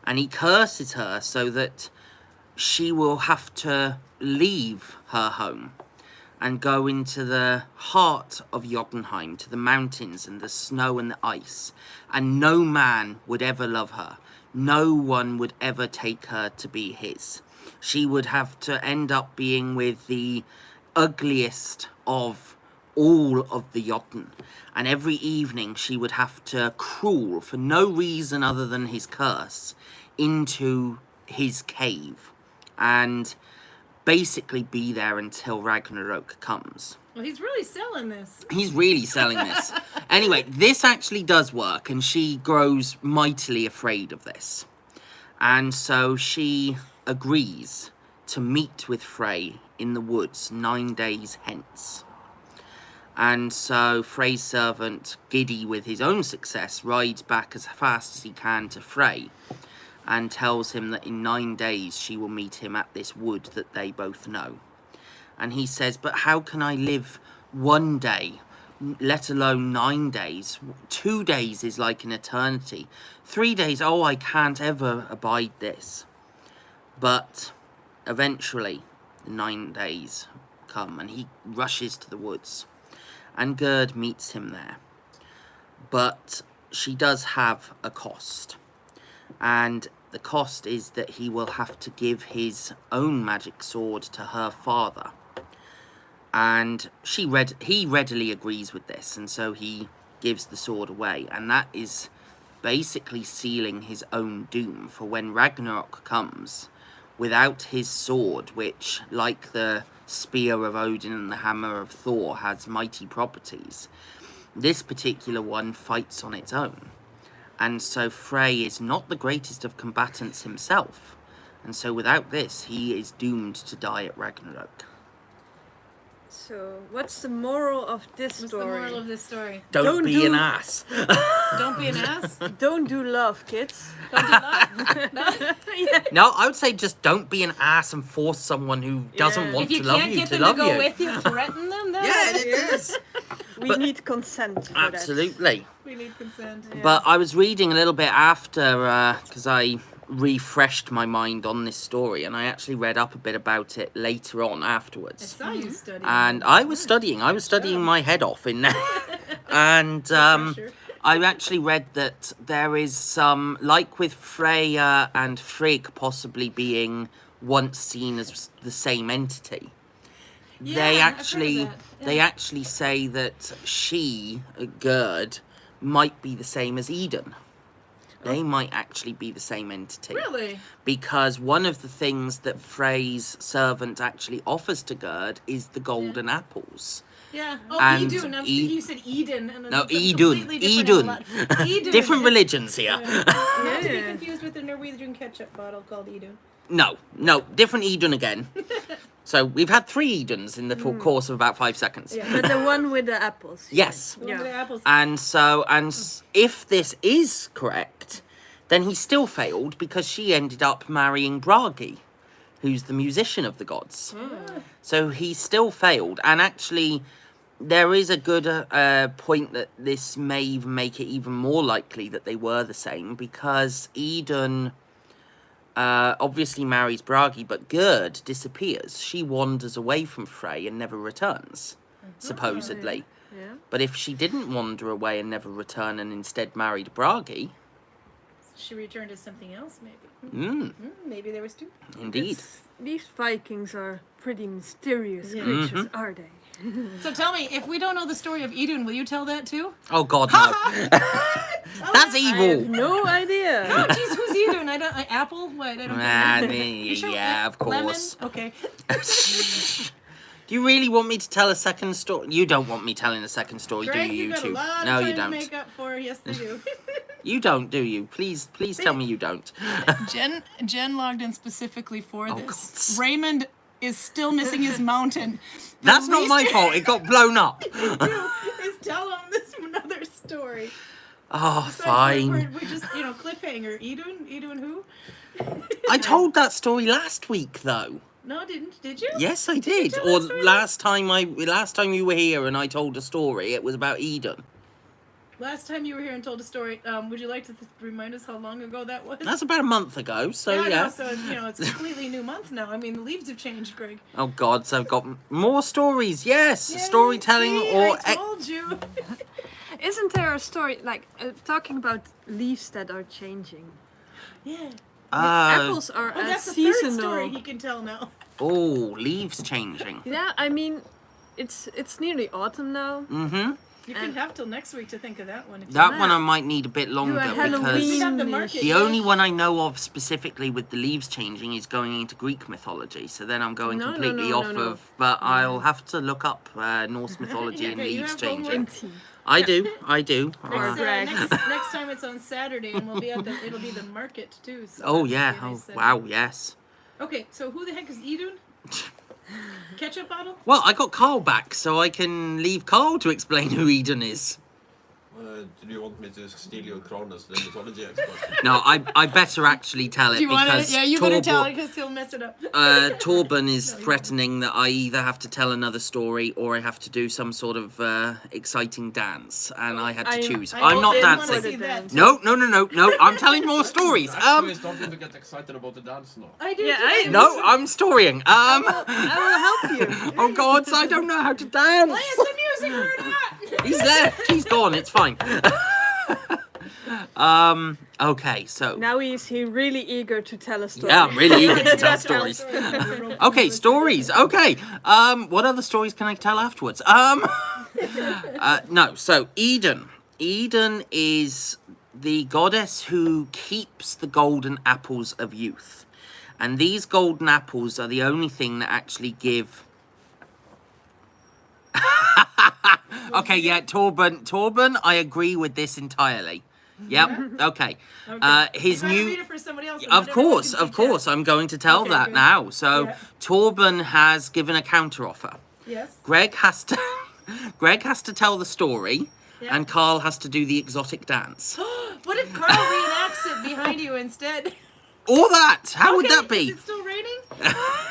D: And he curses her so that she will have to leave her home and go into the heart of Jotunheim, to the mountains and the snow and the ice. And no man would ever love her. No one would ever take her to be his. She would have to end up being with the ugliest of all of the Jotun. And every evening she would have to crawl, for no reason other than his curse, into his cave. And basically be there until Ragnarok comes.
A: Well, he's really selling this.
D: He's really selling this. Anyway, this actually does work, and she grows mightily afraid of this. And so she agrees to meet with Frey in the woods 9 days hence. And so Frey's servant, giddy with his own success, rides back as fast as he can to Frey and tells him that in 9 days she will meet him at this wood that they both know. And he says, but how can I live 1 day, let alone 9 days? 2 days is like an eternity. 3 days, oh, I can't ever abide this. But eventually, the 9 days come, and he rushes to the woods. And Gerd meets him there. But she does have a cost. And the cost is that he will have to give his own magic sword to her father. And he readily agrees with this, and so he gives the sword away. And that is basically sealing his own doom, for when Ragnarok comes, without his sword, which, like the spear of Odin and the hammer of Thor, has mighty properties, this particular one fights on its own. And so Frey is not the greatest of combatants himself. And so without this, he is doomed to die at Ragnarok.
G: So, what's the moral of this
A: What's
G: story?
A: the moral of this story?
D: Don't be an ass.
A: Don't be an ass.
G: Don't do love, kids.
A: Don't do that. No.
D: No, I would say just don't be an ass and force someone who doesn't want
A: If you
D: to love
A: can't
D: you
A: get
D: to
A: them
D: love
A: to go
D: you.
A: with you, threaten them. Then
D: Yeah, it is.
G: We
D: But-
G: need consent for
D: Absolutely.
A: We need consent.
G: Yeah.
D: But I was reading a little bit after, because I refreshed my mind on this story, and I actually read up a bit about it later on
A: I
D: afterwards.
A: saw you studying.
D: And I was studying my head off in there. And
A: Pressure.
D: I actually read that there is some, like with Freya and Frigg possibly being once seen as the same entity.
A: Yeah,
D: They
A: I've heard of
D: actually
A: that.
D: they actually say that she, Gerd, might be the same as Eden. They might actually be the same entity.
A: Really?
D: Because one of the things that Frey's servant actually offers to Gerd is the golden apples.
A: Yeah. Oh,
D: And
A: Idun.
D: E-
A: You said Eden. And
D: No,
A: it's a
D: Idun.
A: completely different
D: Idun.
A: Idun.
D: Different religions here.
A: Not to be
G: Yeah.
A: confused with the Norwegian ketchup bottle called Idun.
D: No, different Eden again. So we've had 3 Edens in the full course of about 5 seconds.
A: Yeah.
G: But the one with the apples.
D: Yes.
A: The one with the apples.
D: And so, if this is correct, then he still failed because she ended up marrying Bragi, who's the musician of the gods. So he still failed. And actually, there is a good point that this may even make it even more likely that they were the same, because Eden obviously marries Bragi, but Gerd disappears. She wanders away from Frey and never returns, supposedly.
G: Yeah.
D: But if she didn't wander away and never return and instead married Bragi,
A: She returned as something else, maybe. Maybe there was 2.
D: indeed.
G: These Vikings are pretty mysterious
A: Yeah.
G: creatures, are they?
A: So tell me, if we don't know the story of Idun, will you tell that too?
D: Oh God, no. That's
G: I have
D: evil.
G: no idea.
A: Oh, jeez, who's Idun? Apple? What? I don't know. You sure?
D: Yeah, of course.
A: Lemon? Okay.
D: Do you really want me to tell a second story? You don't want me telling a second story,
A: Greg,
D: do you,
A: you've got a
D: YouTube?
A: lot
D: No,
A: of
D: you
A: time
D: don't.
A: to make up for. Yes, they do.
D: You don't, do you? Please tell me you don't.
A: Jen logged in specifically for
D: Oh,
A: this.
D: God.
A: Raymond is still missing his mountain. The
D: That's not
A: least
D: my fault. It got blown up.
A: you can do is tell him this another story.
D: Oh,
A: Besides,
D: fine.
A: We're just, cliffhanger. Idun who?
D: I told that story last week, though.
A: No, did you?
D: Yes, I did.
A: tell
D: Or
A: that story
D: last time you were here and I told a story, it was about Eden.
A: Last time you were here and told a story, would you like to remind us how long ago that was?
D: That's about a month ago, so
A: I
D: yeah.
A: know, so it's a completely new month now. I mean, the leaves have changed, Greg.
D: Oh God, so I've got more stories. Yes,
A: Yay,
D: storytelling
A: see,
D: or
A: I told you.
G: Isn't there a story like talking about leaves that are changing?
A: Yeah.
G: Apples are
A: Oh, that's the
G: seasonal.
A: third story he can tell now.
D: oh, leaves changing.
G: Yeah, I mean, it's nearly autumn now.
D: Mm-hmm.
A: You can have till next week to think of that one. If
D: That one I might need a bit longer
G: are
D: because
A: we have the market.
D: the only one I know of specifically with the leaves changing is going into Greek mythology. So then I'm going
G: No, no,
D: completely
G: no,
D: off
G: no, no.
D: of. But I'll have to look up Norse mythology and
A: Okay, you
D: leaves
A: have homework.
D: changing. I do.
A: Next time it's on Saturday, and we'll be at the. It'll be the market too. So
D: Oh
A: that'll
D: yeah.
A: be a nice
D: Oh wow.
A: setting.
D: Yes.
A: Okay, so who the heck is Idun? Ketchup bottle?
D: Well, I got Karl back, so I can leave Karl to explain who Eden is.
F: Do you want me to steal your Kronos, the mythology expert?
D: No, I better actually tell it
A: Do you want
D: because
A: it? Yeah, you better tell it
D: Torben,
A: because he'll mess it up.
D: Torben is threatening that I either have to tell another story or I have to do some sort of exciting dance, and I had to choose. I'm not
A: didn't wanna
D: dancing.
A: see that.
D: No, I'm telling more stories.
F: Actually, starting to get excited about the dance now.
A: I do.
G: Yeah,
A: too.
D: No, I'm storying.
G: I will help you.
D: Oh God, I don't know how to dance.
A: Play us the music, we're not.
D: He's left. He's gone. It's fine. Okay, so
G: Now he's really eager to tell a story.
D: yeah, I'm really eager to tell
A: That's all.
D: stories. Okay, stories. Okay. What other stories can I tell afterwards? No. So Eden. Eden is the goddess who keeps the golden apples of youth, and these golden apples are the only thing that actually give. Okay, yeah, Torben, I agree with this entirely. Yep. Okay. His
A: Try to
D: new.
A: read it for somebody else, and
D: Of
A: then everyone
D: course,
A: can
D: of
A: see
D: course. I'm going to tell
A: Okay,
D: that
A: good.
D: now. So
A: Yeah.
D: Torben has given a counter offer.
A: Yes.
D: Greg has to tell the story,
A: Yeah.
D: and Karl has to do the exotic dance.
A: What if Karl reenacts it behind you instead?
D: Or that. How would
A: Okay,
D: that be?
A: Is it still raining?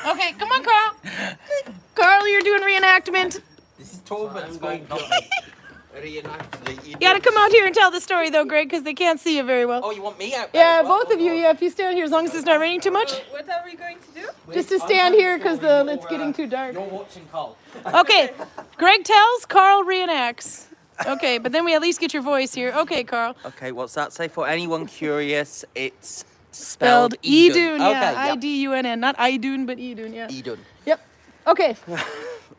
A: Okay, come on, Karl. Karl, you're doing reenactment.
D: This is Torben's
F: going to reenact the
A: You gotta come out here and tell the story, though, Greg, because they can't see you very well.
D: Oh, you want me out there
A: Yeah,
D: as well?
A: both of you. Yeah, if you stand here, as long as it's not raining too much.
G: What are we going to do?
A: Just to stand here, because it's getting too dark.
D: You're watching Karl.
A: Okay, Greg tells, Karl reenacts. Okay, but then we at least get your voice here. Okay, Karl.
D: Okay, what's that say? For anyone curious, it's
A: Spelled Idun, yeah,
D: Okay, yep.
A: I-D-U-N-N. Not Idun, but Idun, yeah.
D: Idun.
A: Yep. Okay.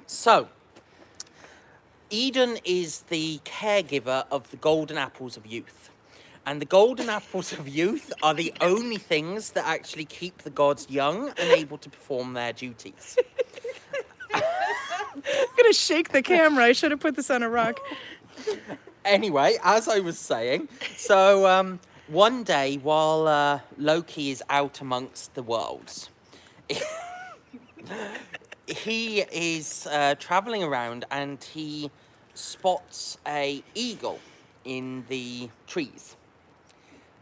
D: So, Eden is the caregiver of the golden apples of youth. And the golden apples of youth are the only things that actually keep the gods young and able to perform their duties.
A: I'm gonna shake the camera. I should have put this on a rock.
D: Anyway, as I was saying, so one day while Loki is out amongst the worlds, he is traveling around and he spots a eagle in the trees.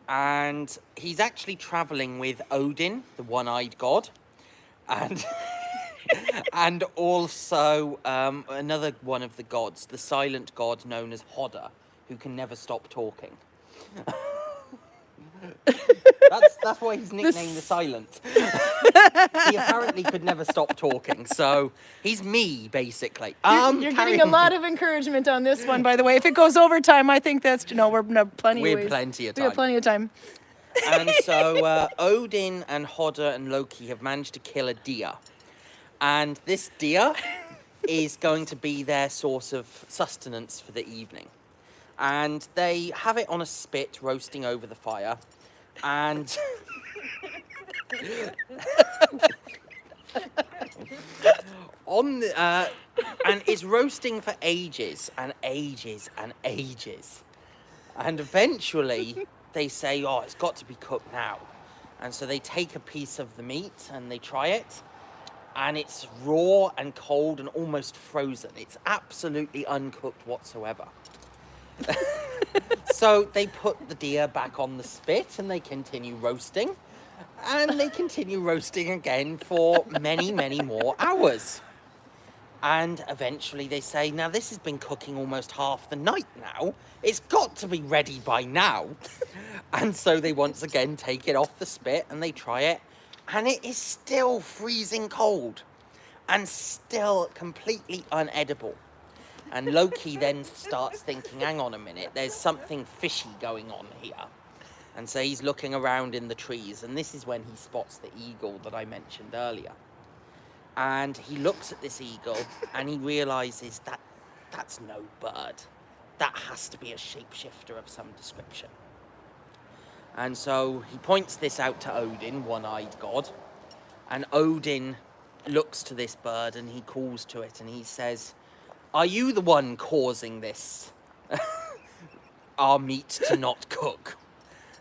D: And he's actually traveling with Odin, the one-eyed god, and and also another one of the gods, the silent god known as Hodder, who can never stop talking. That's why he's nicknamed the Silent. He apparently could never stop talking, so he's me, basically.
A: You're getting a lot of encouragement on this one, by the way. If it goes overtime, I think that's we're plenty of
D: We're
A: ways.
D: plenty of
A: We have
D: time.
A: plenty of time.
D: And so Odin and Hodder and Loki have managed to kill a deer. And this deer is going to be their source of sustenance for the evening. And they have it on a spit roasting over the fire. And and it's roasting for ages and ages and ages. And eventually they say, oh, it's got to be cooked now. And so they take a piece of the meat and they try it. And it's raw and cold and almost frozen. It's absolutely uncooked whatsoever. So they put the deer back on the spit and they continue roasting. And they continue roasting again for many, many more hours. And eventually they say, now this has been cooking almost half the night now. It's got to be ready by now. And so they once again take it off the spit and they try it. And it is still freezing cold. And still completely unedible. And Loki then starts thinking, hang on a minute, there's something fishy going on here. And so he's looking around in the trees. And this is when he spots the eagle that I mentioned earlier. And he looks at this eagle and he realizes that that's no bird. That has to be a shapeshifter of some description. And so he points this out to Odin, one-eyed god. And Odin looks to this bird and he calls to it and he says, "Are you the one causing this, our meat to not cook?"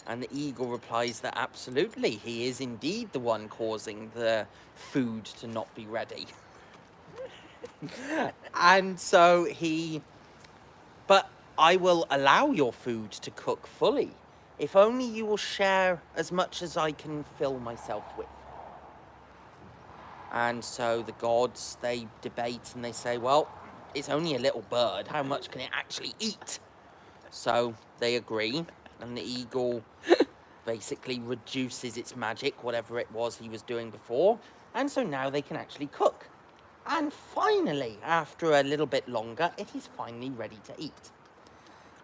D: And the eagle replies that absolutely, he is indeed the one causing the food to not be ready. And so but I will allow your food to cook fully, if only you will share as much as I can fill myself with. And so the gods, they debate and they say, well, it's only a little bird. How much can it actually eat? So they agree, and the eagle basically reduces its magic, whatever it was he was doing before. And so now they can actually cook. And finally, after a little bit longer, it is finally ready to eat.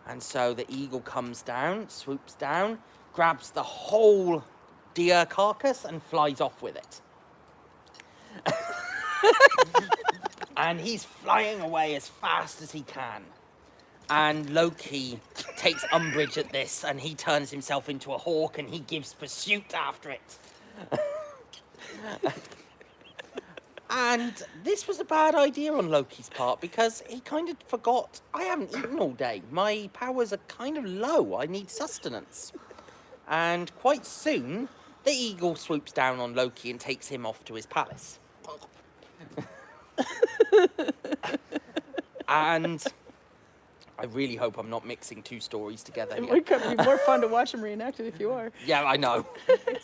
D: And so the eagle comes down, swoops down, grabs the whole deer carcass and flies off with it. And he's flying away as fast as he can. And Loki takes umbrage at this and he turns himself into a hawk and he gives pursuit after it. And this was a bad idea on Loki's part because he kind of forgot, I haven't eaten all day. My powers are kind of low. I need sustenance. And quite soon, the eagle swoops down on Loki and takes him off to his palace. And I really hope I'm not mixing two stories together
A: It
D: here.
A: would be more fun to watch him reenact it if you are.
D: Yeah, I know.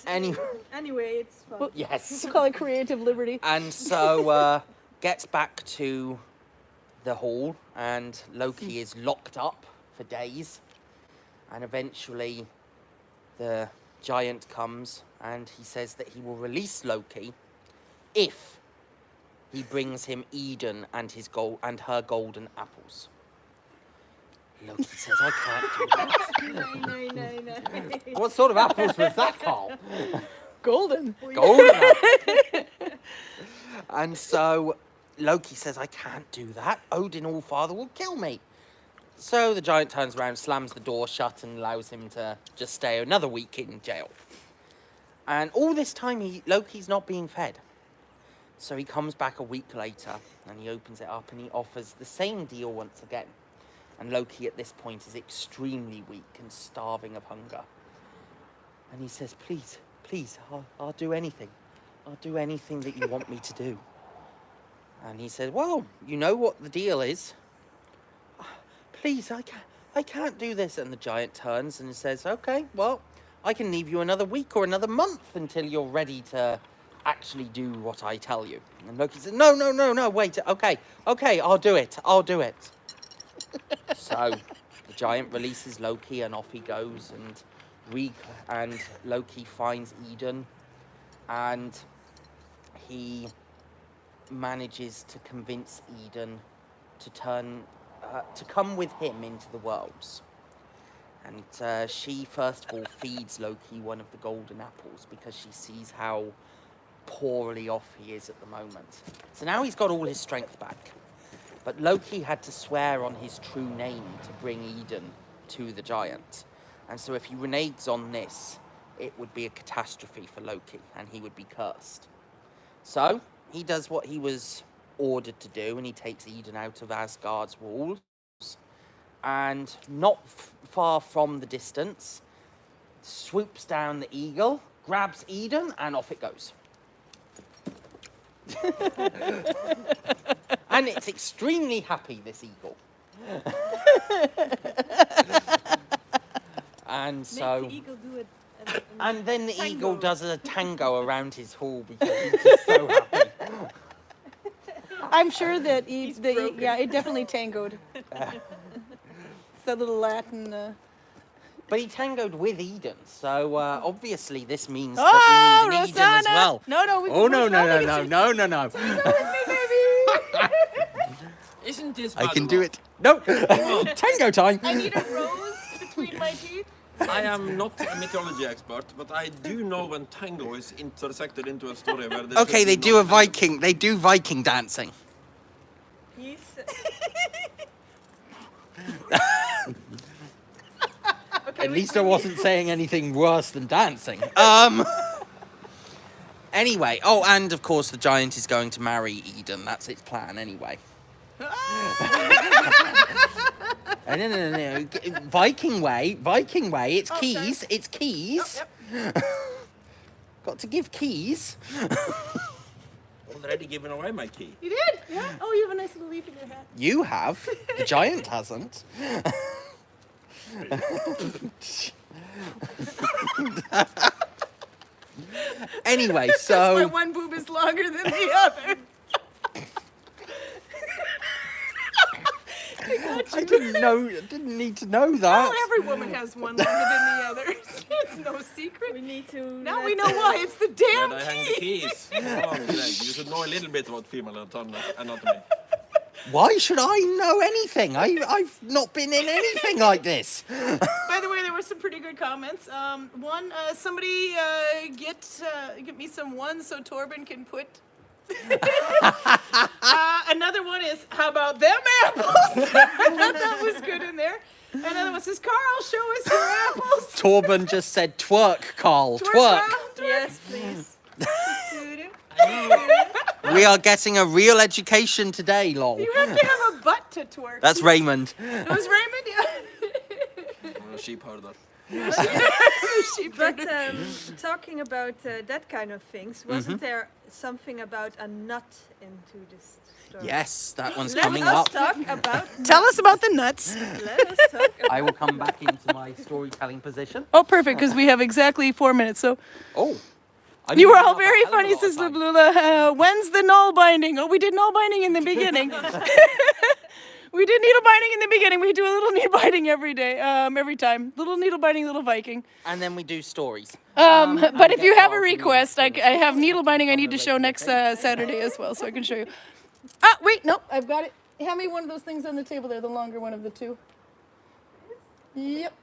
D: Anyway,
G: Anyway, it's fun.
D: yes.
A: We'll call it creative liberty.
D: And so gets back to the hall, and Loki is locked up for days. And eventually the giant comes and he says that he will release Loki if he brings him Eden and her golden apples. Loki says, I can't do that.
G: No.
D: What sort of apples was that, Karl?
A: Golden.
D: Golden apples. And so Loki says, I can't do that. Odin Allfather will kill me. So the giant turns around, slams the door shut, and allows him to just stay another week in jail. And all this time, Loki's not being fed. So he comes back a week later, and he opens it up, and he offers the same deal once again. And Loki at this point is extremely weak and starving of hunger. And he says, please, I'll do anything. I'll do anything that you want me to do. And he said, well, you know what the deal is. Please, I can't do this. And the giant turns and says, okay, well, I can leave you another week or another month until you're ready to actually do what I tell you. And Loki says, no, wait, okay, I'll do it. So the giant releases Loki and off he goes, and Loki finds Eden, and he manages to convince Eden to come with him into the worlds. And she first of all feeds Loki one of the golden apples because she sees how poorly off he is at the moment. So now he's got all his strength back. But Loki had to swear on his true name to bring Eden to the giant. And so if he reneges on this, it would be a catastrophe for Loki, and he would be cursed. So he does what he was ordered to do, and he takes Eden out of Asgard's walls. And not far from the distance, swoops down the eagle, grabs Eden, and off it goes. And it's extremely happy, this eagle. And so...
G: Make the eagle do it.
D: And then the
G: Tango.
D: eagle does a tango around his hall because he's just so happy.
A: I'm sure that
G: broken.
A: it definitely tangoed. It's that little Latin.
D: But he tangoed with Eden, so obviously this means that we need an Eden as well. No.
F: Isn't this
D: I can do it. No! Tango time!
A: I need a rose between my teeth.
F: I am not a mythology expert, but I do know when tango is intersected into a story where there
D: Okay,
F: should
D: they
F: be
D: do
F: no
D: a
F: tango.
D: Viking. They do Viking dancing.
G: He's.
D: At least I wasn't saying anything worse than dancing. Anyway, oh, and of course the giant is going to marry Eden. That's its plan, anyway. No. Viking way. It's keys.
A: sorry.
D: It's keys.
A: Yep.
D: Got to give keys.
F: Already given away my key.
A: You did? Yeah. Oh, you have a nice little leaf in your hat.
D: You have. The giant hasn't. Anyway,
A: That's
D: so
A: why one boob is longer than the other.
D: I didn't need to know that.
A: Oh, every woman has one longer than the other. It's no secret.
G: We need to.
A: Now we know why. It's the damn
F: Where I hang the
A: key.
F: keys. Oh, Greg, you should know a little bit about female anatomy.
D: Why should I know anything? I've not been in anything like this.
A: By the way, there were some pretty good comments. One, somebody get me some ones so Torben can put. Another one is, how about them apples? I thought that was good in there. Another one says, Karl, show us your apples.
D: Torben just said twerk, Karl, twerk.
A: Karl,
G: Yes, please.
D: We are getting a real education today, lol.
A: You have to have a butt to twerk.
D: That's Raymond.
A: It was Raymond, yeah.
F: Sheep heard that.
A: She
G: But talking about that kind of things, wasn't there something about a nut into this story?
D: Yes, that one's
G: Let
D: coming
G: us
D: up.
G: talk about.
A: Tell us about the nuts.
G: Let us talk.
D: I will come back into my storytelling position.
A: Oh, perfect, because we have exactly 4 minutes. So
D: Oh. I
A: you
D: knew
A: were
D: that
A: all
D: was a
A: very
D: hell of a
A: funny,
D: lot of
A: says
D: time.
A: Lula. When's the nalbinding? Oh, we did nalbinding in the beginning. We did needle binding in the beginning. We do a little needle binding every day, every time. Little needle binding, little Viking.
D: And then we do stories.
A: But if
D: get
A: you have a
D: Karl to read
A: request, I have needle binding I need to show next Saturday as well, so I can show you. Ah, wait, nope, I've got it. Hand me one of those things on the table there, the longer one of the two. Yep.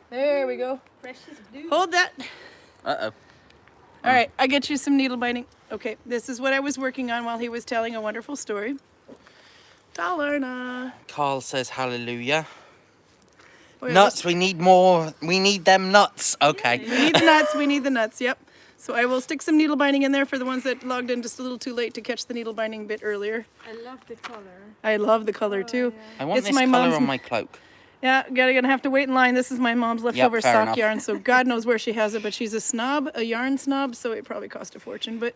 A: There we go.
G: Precious blue.
A: Hold that.
D: Uh-oh.
A: All right, I get you some needle binding. Okay, this is what I was working on while he was telling a wonderful story. Dalarna.
D: Karl says hallelujah.
A: Wait,
D: Nuts, we need more. We need them nuts. Okay.
A: We need the nuts. We need the nuts. Yep. So I will stick some needle binding in there for the ones that logged in just a little too late to catch the needle binding bit earlier.
G: I love the color.
A: I love the color too.
D: I want
A: It's
D: this
A: my
D: colour
A: mom's-
D: on my cloak.
A: Yeah, gonna have to wait in line. This is my mom's leftover
D: fair
A: sock
D: enough.
A: yarn, so God knows where she has it. But she's a snob, a yarn snob, so it probably cost a fortune. But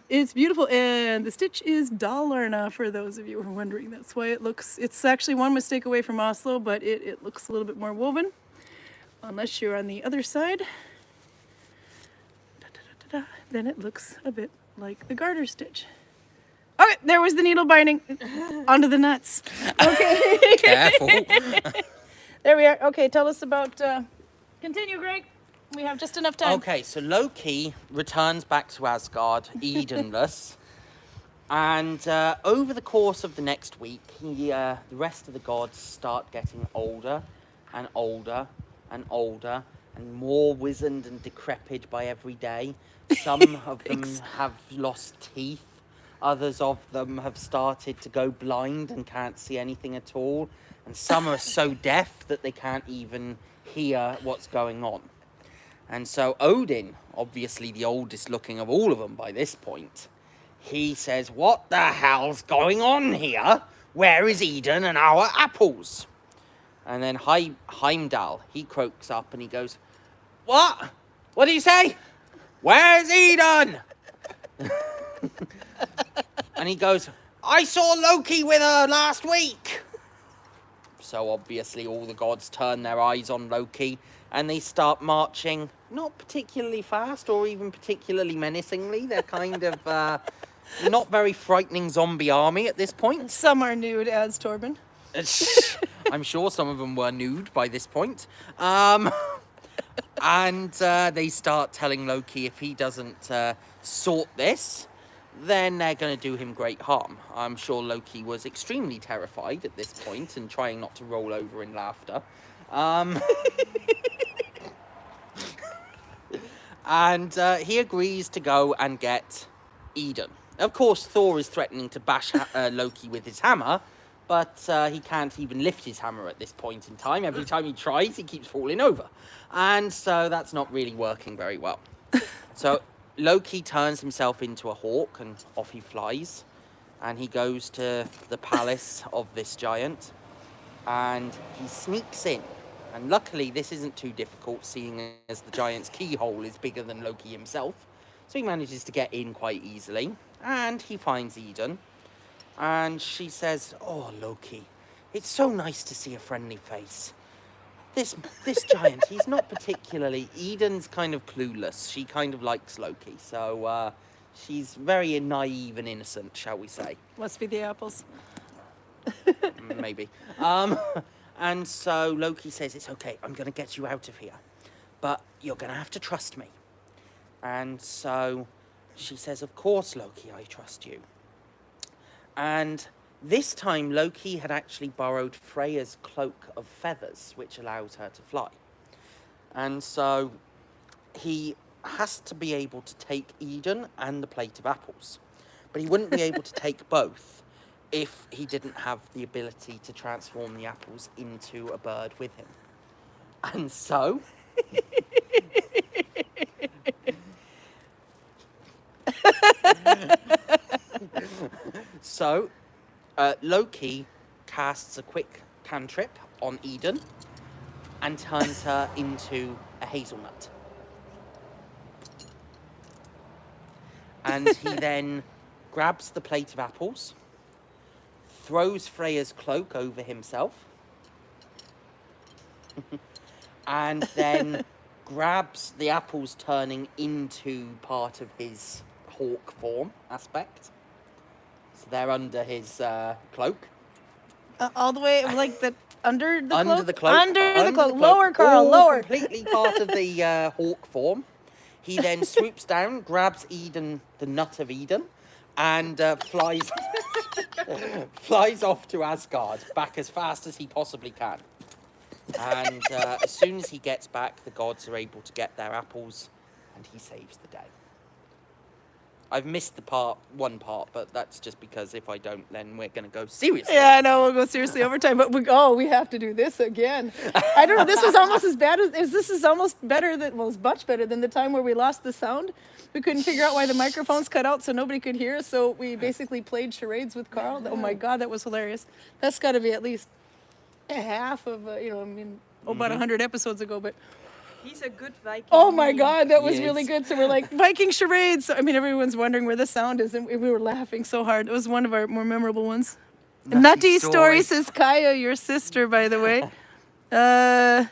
A: it's beautiful, and the stitch is Dalarna for those of you who are wondering. That's why it looks. It's actually one mistake away from Oslo, but it looks a little bit more woven. Unless you're on the other side, then it looks a bit like the garter stitch. Okay, there was the needle binding. Onto the nuts. Okay.
D: Careful.
A: There we are. Okay, tell us about. Continue, Greg. We have just enough time.
D: Okay, so Loki returns back to Asgard, Edenless, and over the course of the next week, the rest of the gods start getting older and older and older and more wizened and decrepit by every day. Some of them have lost teeth. Others of them have started to go blind and can't see anything at all. And some are so deaf that they can't even hear what's going on. And so Odin, obviously the oldest looking of all of them by this point, he says, "What the hell's going on here? Where is Eden and our apples?" And then Heimdall, he croaks up and he goes, "What? What do you say? Where's Eden?" And he goes, "I saw Loki with her last week." So obviously all the gods turn their eyes on Loki and they start marching, not particularly fast or even particularly menacingly. They're kind of not very frightening zombie army at this point.
A: Some are nude, as Torben.
D: I'm sure some of them were nude by this point. And they start telling Loki if he doesn't sort this, then they're going to do him great harm. I'm sure Loki was extremely terrified at this point and trying not to roll over in laughter. And he agrees to go and get Eden. Of course, Thor is threatening to bash Loki with his hammer, but he can't even lift his hammer at this point in time. Every time he tries, he keeps falling over. And so that's not really working very well. So Loki turns himself into a hawk and off he flies. And he goes to the palace of this giant. And he sneaks in. And luckily, this isn't too difficult, seeing as the giant's keyhole is bigger than Loki himself. So he manages to get in quite easily. And he finds Eden. And she says, "Oh, Loki, it's so nice to see a friendly face. This giant, he's not particularly..." Eden's kind of clueless. She kind of likes Loki. So she's very naive and innocent, shall we say.
A: Must be the apples.
D: Maybe. And so Loki says, "It's okay, I'm going to get you out of here. But you're going to have to trust me." And so she says, "Of course, Loki, I trust you." And this time, Loki had actually borrowed Freya's cloak of feathers, which allows her to fly. And so he has to be able to take Eden and the plate of apples. But he wouldn't be able to take both if he didn't have the ability to transform the apples into a bird with him. And so... So, Loki casts a quick cantrip on Eden and turns her into a hazelnut. And he then grabs the plate of apples, throws Freya's cloak over himself, and then grabs the apples, turning into part of his hawk form aspect. So they're under his cloak.
A: All the way, like the under the
D: Under
A: cloak?
D: the cloak.
A: Under the cloak.
D: cloak.
A: Lower, Karl,
D: All
A: lower.
D: completely part of the hawk form. He then swoops down, grabs Eden, the nut of Eden, and flies flies off to Asgard, back as fast as he possibly can. And as soon as he gets back, the gods are able to get their apples, and he saves the day. I've missed one part, but that's just because if I don't, then we're going to go seriously.
A: Yeah, I know, we'll go seriously overtime, but we have to do this again. I don't know, this was almost as bad as, this is almost better than, well, it's much better than the time where we lost the sound. We couldn't figure out why the microphones cut out, so nobody could hear us, so we basically played charades with Karl. Oh my God, that was hilarious. That's got to be at least half of, about 100 episodes ago, but...
G: He's a good Viking.
A: Oh my God, that was
D: Yes.
A: really good. So we're like, Viking charades. So, I mean, everyone's wondering where the sound is, and we were laughing so hard. It was one of our more memorable ones. Nutty story, says Kaya, your sister, by the way. The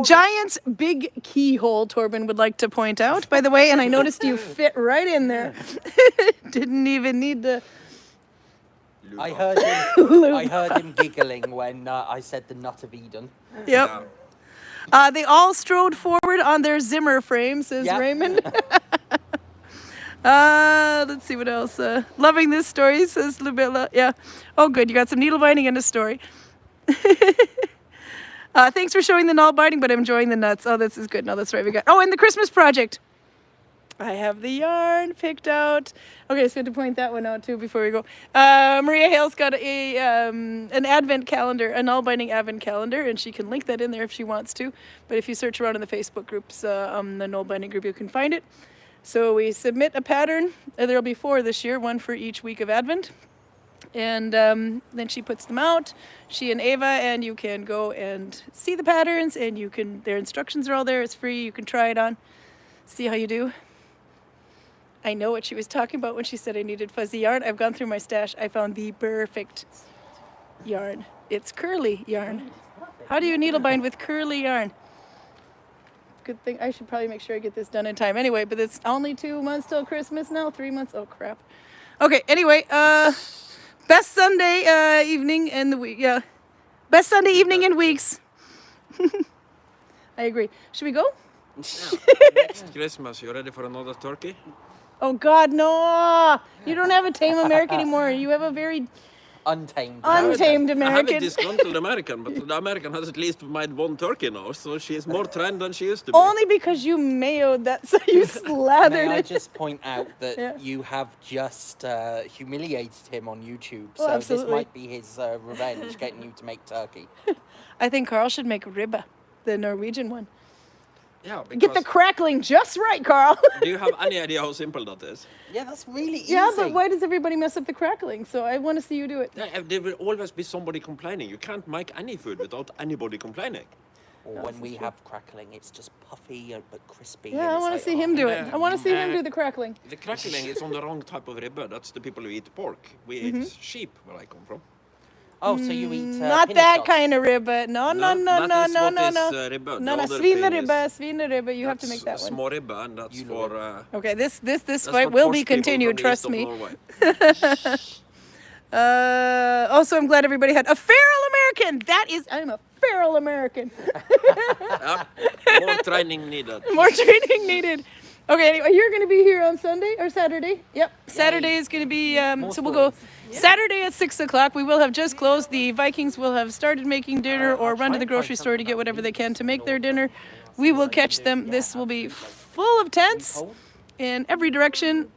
A: giant's big keyhole, Torben would like to point out, by the way, and I noticed you fit right in there. Didn't even need to...
D: I heard him giggling when I said the nut of Eden.
A: Yep. They all strode forward on their Zimmer frame, says Raymond. Let's see what else. Loving this story, says Lubilla. Yeah. Oh, good. You got some needle binding and a story. Thanks for showing the nalbinding, but I'm enjoying the nuts. Oh, this is good. No, that's right. We got. Oh, and the Christmas project. I have the yarn picked out. Okay, so I had to point that one out too before we go. Maria Hale's got an advent calendar, a nalbinding advent calendar, and she can link that in there if she wants to. But if you search around in the Facebook groups, on the nalbinding group, you can find it. So we submit a pattern. There'll be 4 this year, 1 for each week of Advent. And then she puts them out, she and Ava, and you can go and see the patterns, and their instructions are all there. It's free. You can try it on, see how you do. I know what she was talking about when she said I needed fuzzy yarn. I've gone through my stash. I found the perfect yarn. It's curly yarn. How do you needle bind with curly yarn? Good thing. I should probably make sure I get this done in time. Anyway, but it's only 2 months till Christmas now. 3 months. Oh, crap. Okay, anyway. Best Sunday evening in the week. Yeah. Best Sunday evening in weeks. I agree. Should we go?
F: Next Christmas, you ready for another turkey?
A: Oh God, no! You don't have a tame American anymore. You have a very
D: Untamed.
A: Untamed
F: I have a
A: American.
F: disgruntled American, but the American has at least made one turkey now, so she's more trained than she used to be.
A: Only because you mayoed that, so you slathered
D: May I
A: it.
D: just point out that
A: Yeah.
D: you have just humiliated him on YouTube,
A: Oh,
D: so
A: absolutely.
D: this might be his revenge, getting you to make turkey.
A: I think Karl should make ribba, the Norwegian one.
F: Yeah, because
A: Get the crackling just right, Karl.
F: do you have any idea how simple that is?
D: Yeah, that's really easy.
A: Yeah, but why does everybody mess up the crackling? So I want to see you do it.
F: Yeah, there will always be somebody complaining. You can't make any food without anybody complaining.
D: Or when we have crackling, it's just puffy but crispy.
A: Yeah,
D: and
A: I
D: it's
A: want to
D: like,
A: see him do it. I want to see him do the crackling.
F: The crackling is on the wrong type of ribba. That's the people who eat pork. We eat sheep, where I come from.
D: Oh, so you eat
A: Not
D: pinner
A: that
D: shots.
A: kind of ribba. No, no, no, no,
F: that is
A: no,
F: what
A: no,
F: is,
A: no.
F: ribba.
A: No,
F: The
A: no,
F: other thing is-
A: svinribba. You have to make that
F: That's
A: one.
F: small ribba, and that's for...
A: Okay, this
F: that's
A: fight
F: for
A: will
F: posh
A: be
F: people
A: continued.
F: from the east
A: Trust
F: of
A: me.
F: Norway.
A: Also, I'm glad everybody had a feral American. I'm a feral American.
F: Yeah, more training needed.
A: More training needed. Okay, anyway, you're going to be here on Sunday or Saturday? Yep, Saturday is going to be, so we'll go Saturday at 6 o'clock. We will have just closed. The Vikings will have started making dinner or run to the grocery store to get whatever they can to make their dinner. We will catch them. This will be full of tents in every direction.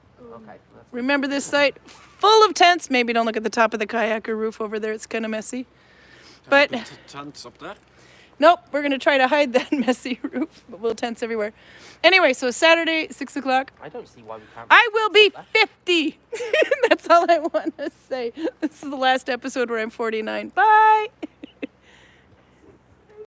A: Remember this site, full of tents. Maybe don't look at the top of the kayak or roof over there. It's kind of messy. But
F: Put tents up there.
A: nope, we're going to try to hide that messy roof, but we'll tents everywhere. Anyway, so Saturday, 6 o'clock.
D: I don't see why we can't.
A: I will be 50. That's all I want to say. This is the last episode where I'm 49. Bye.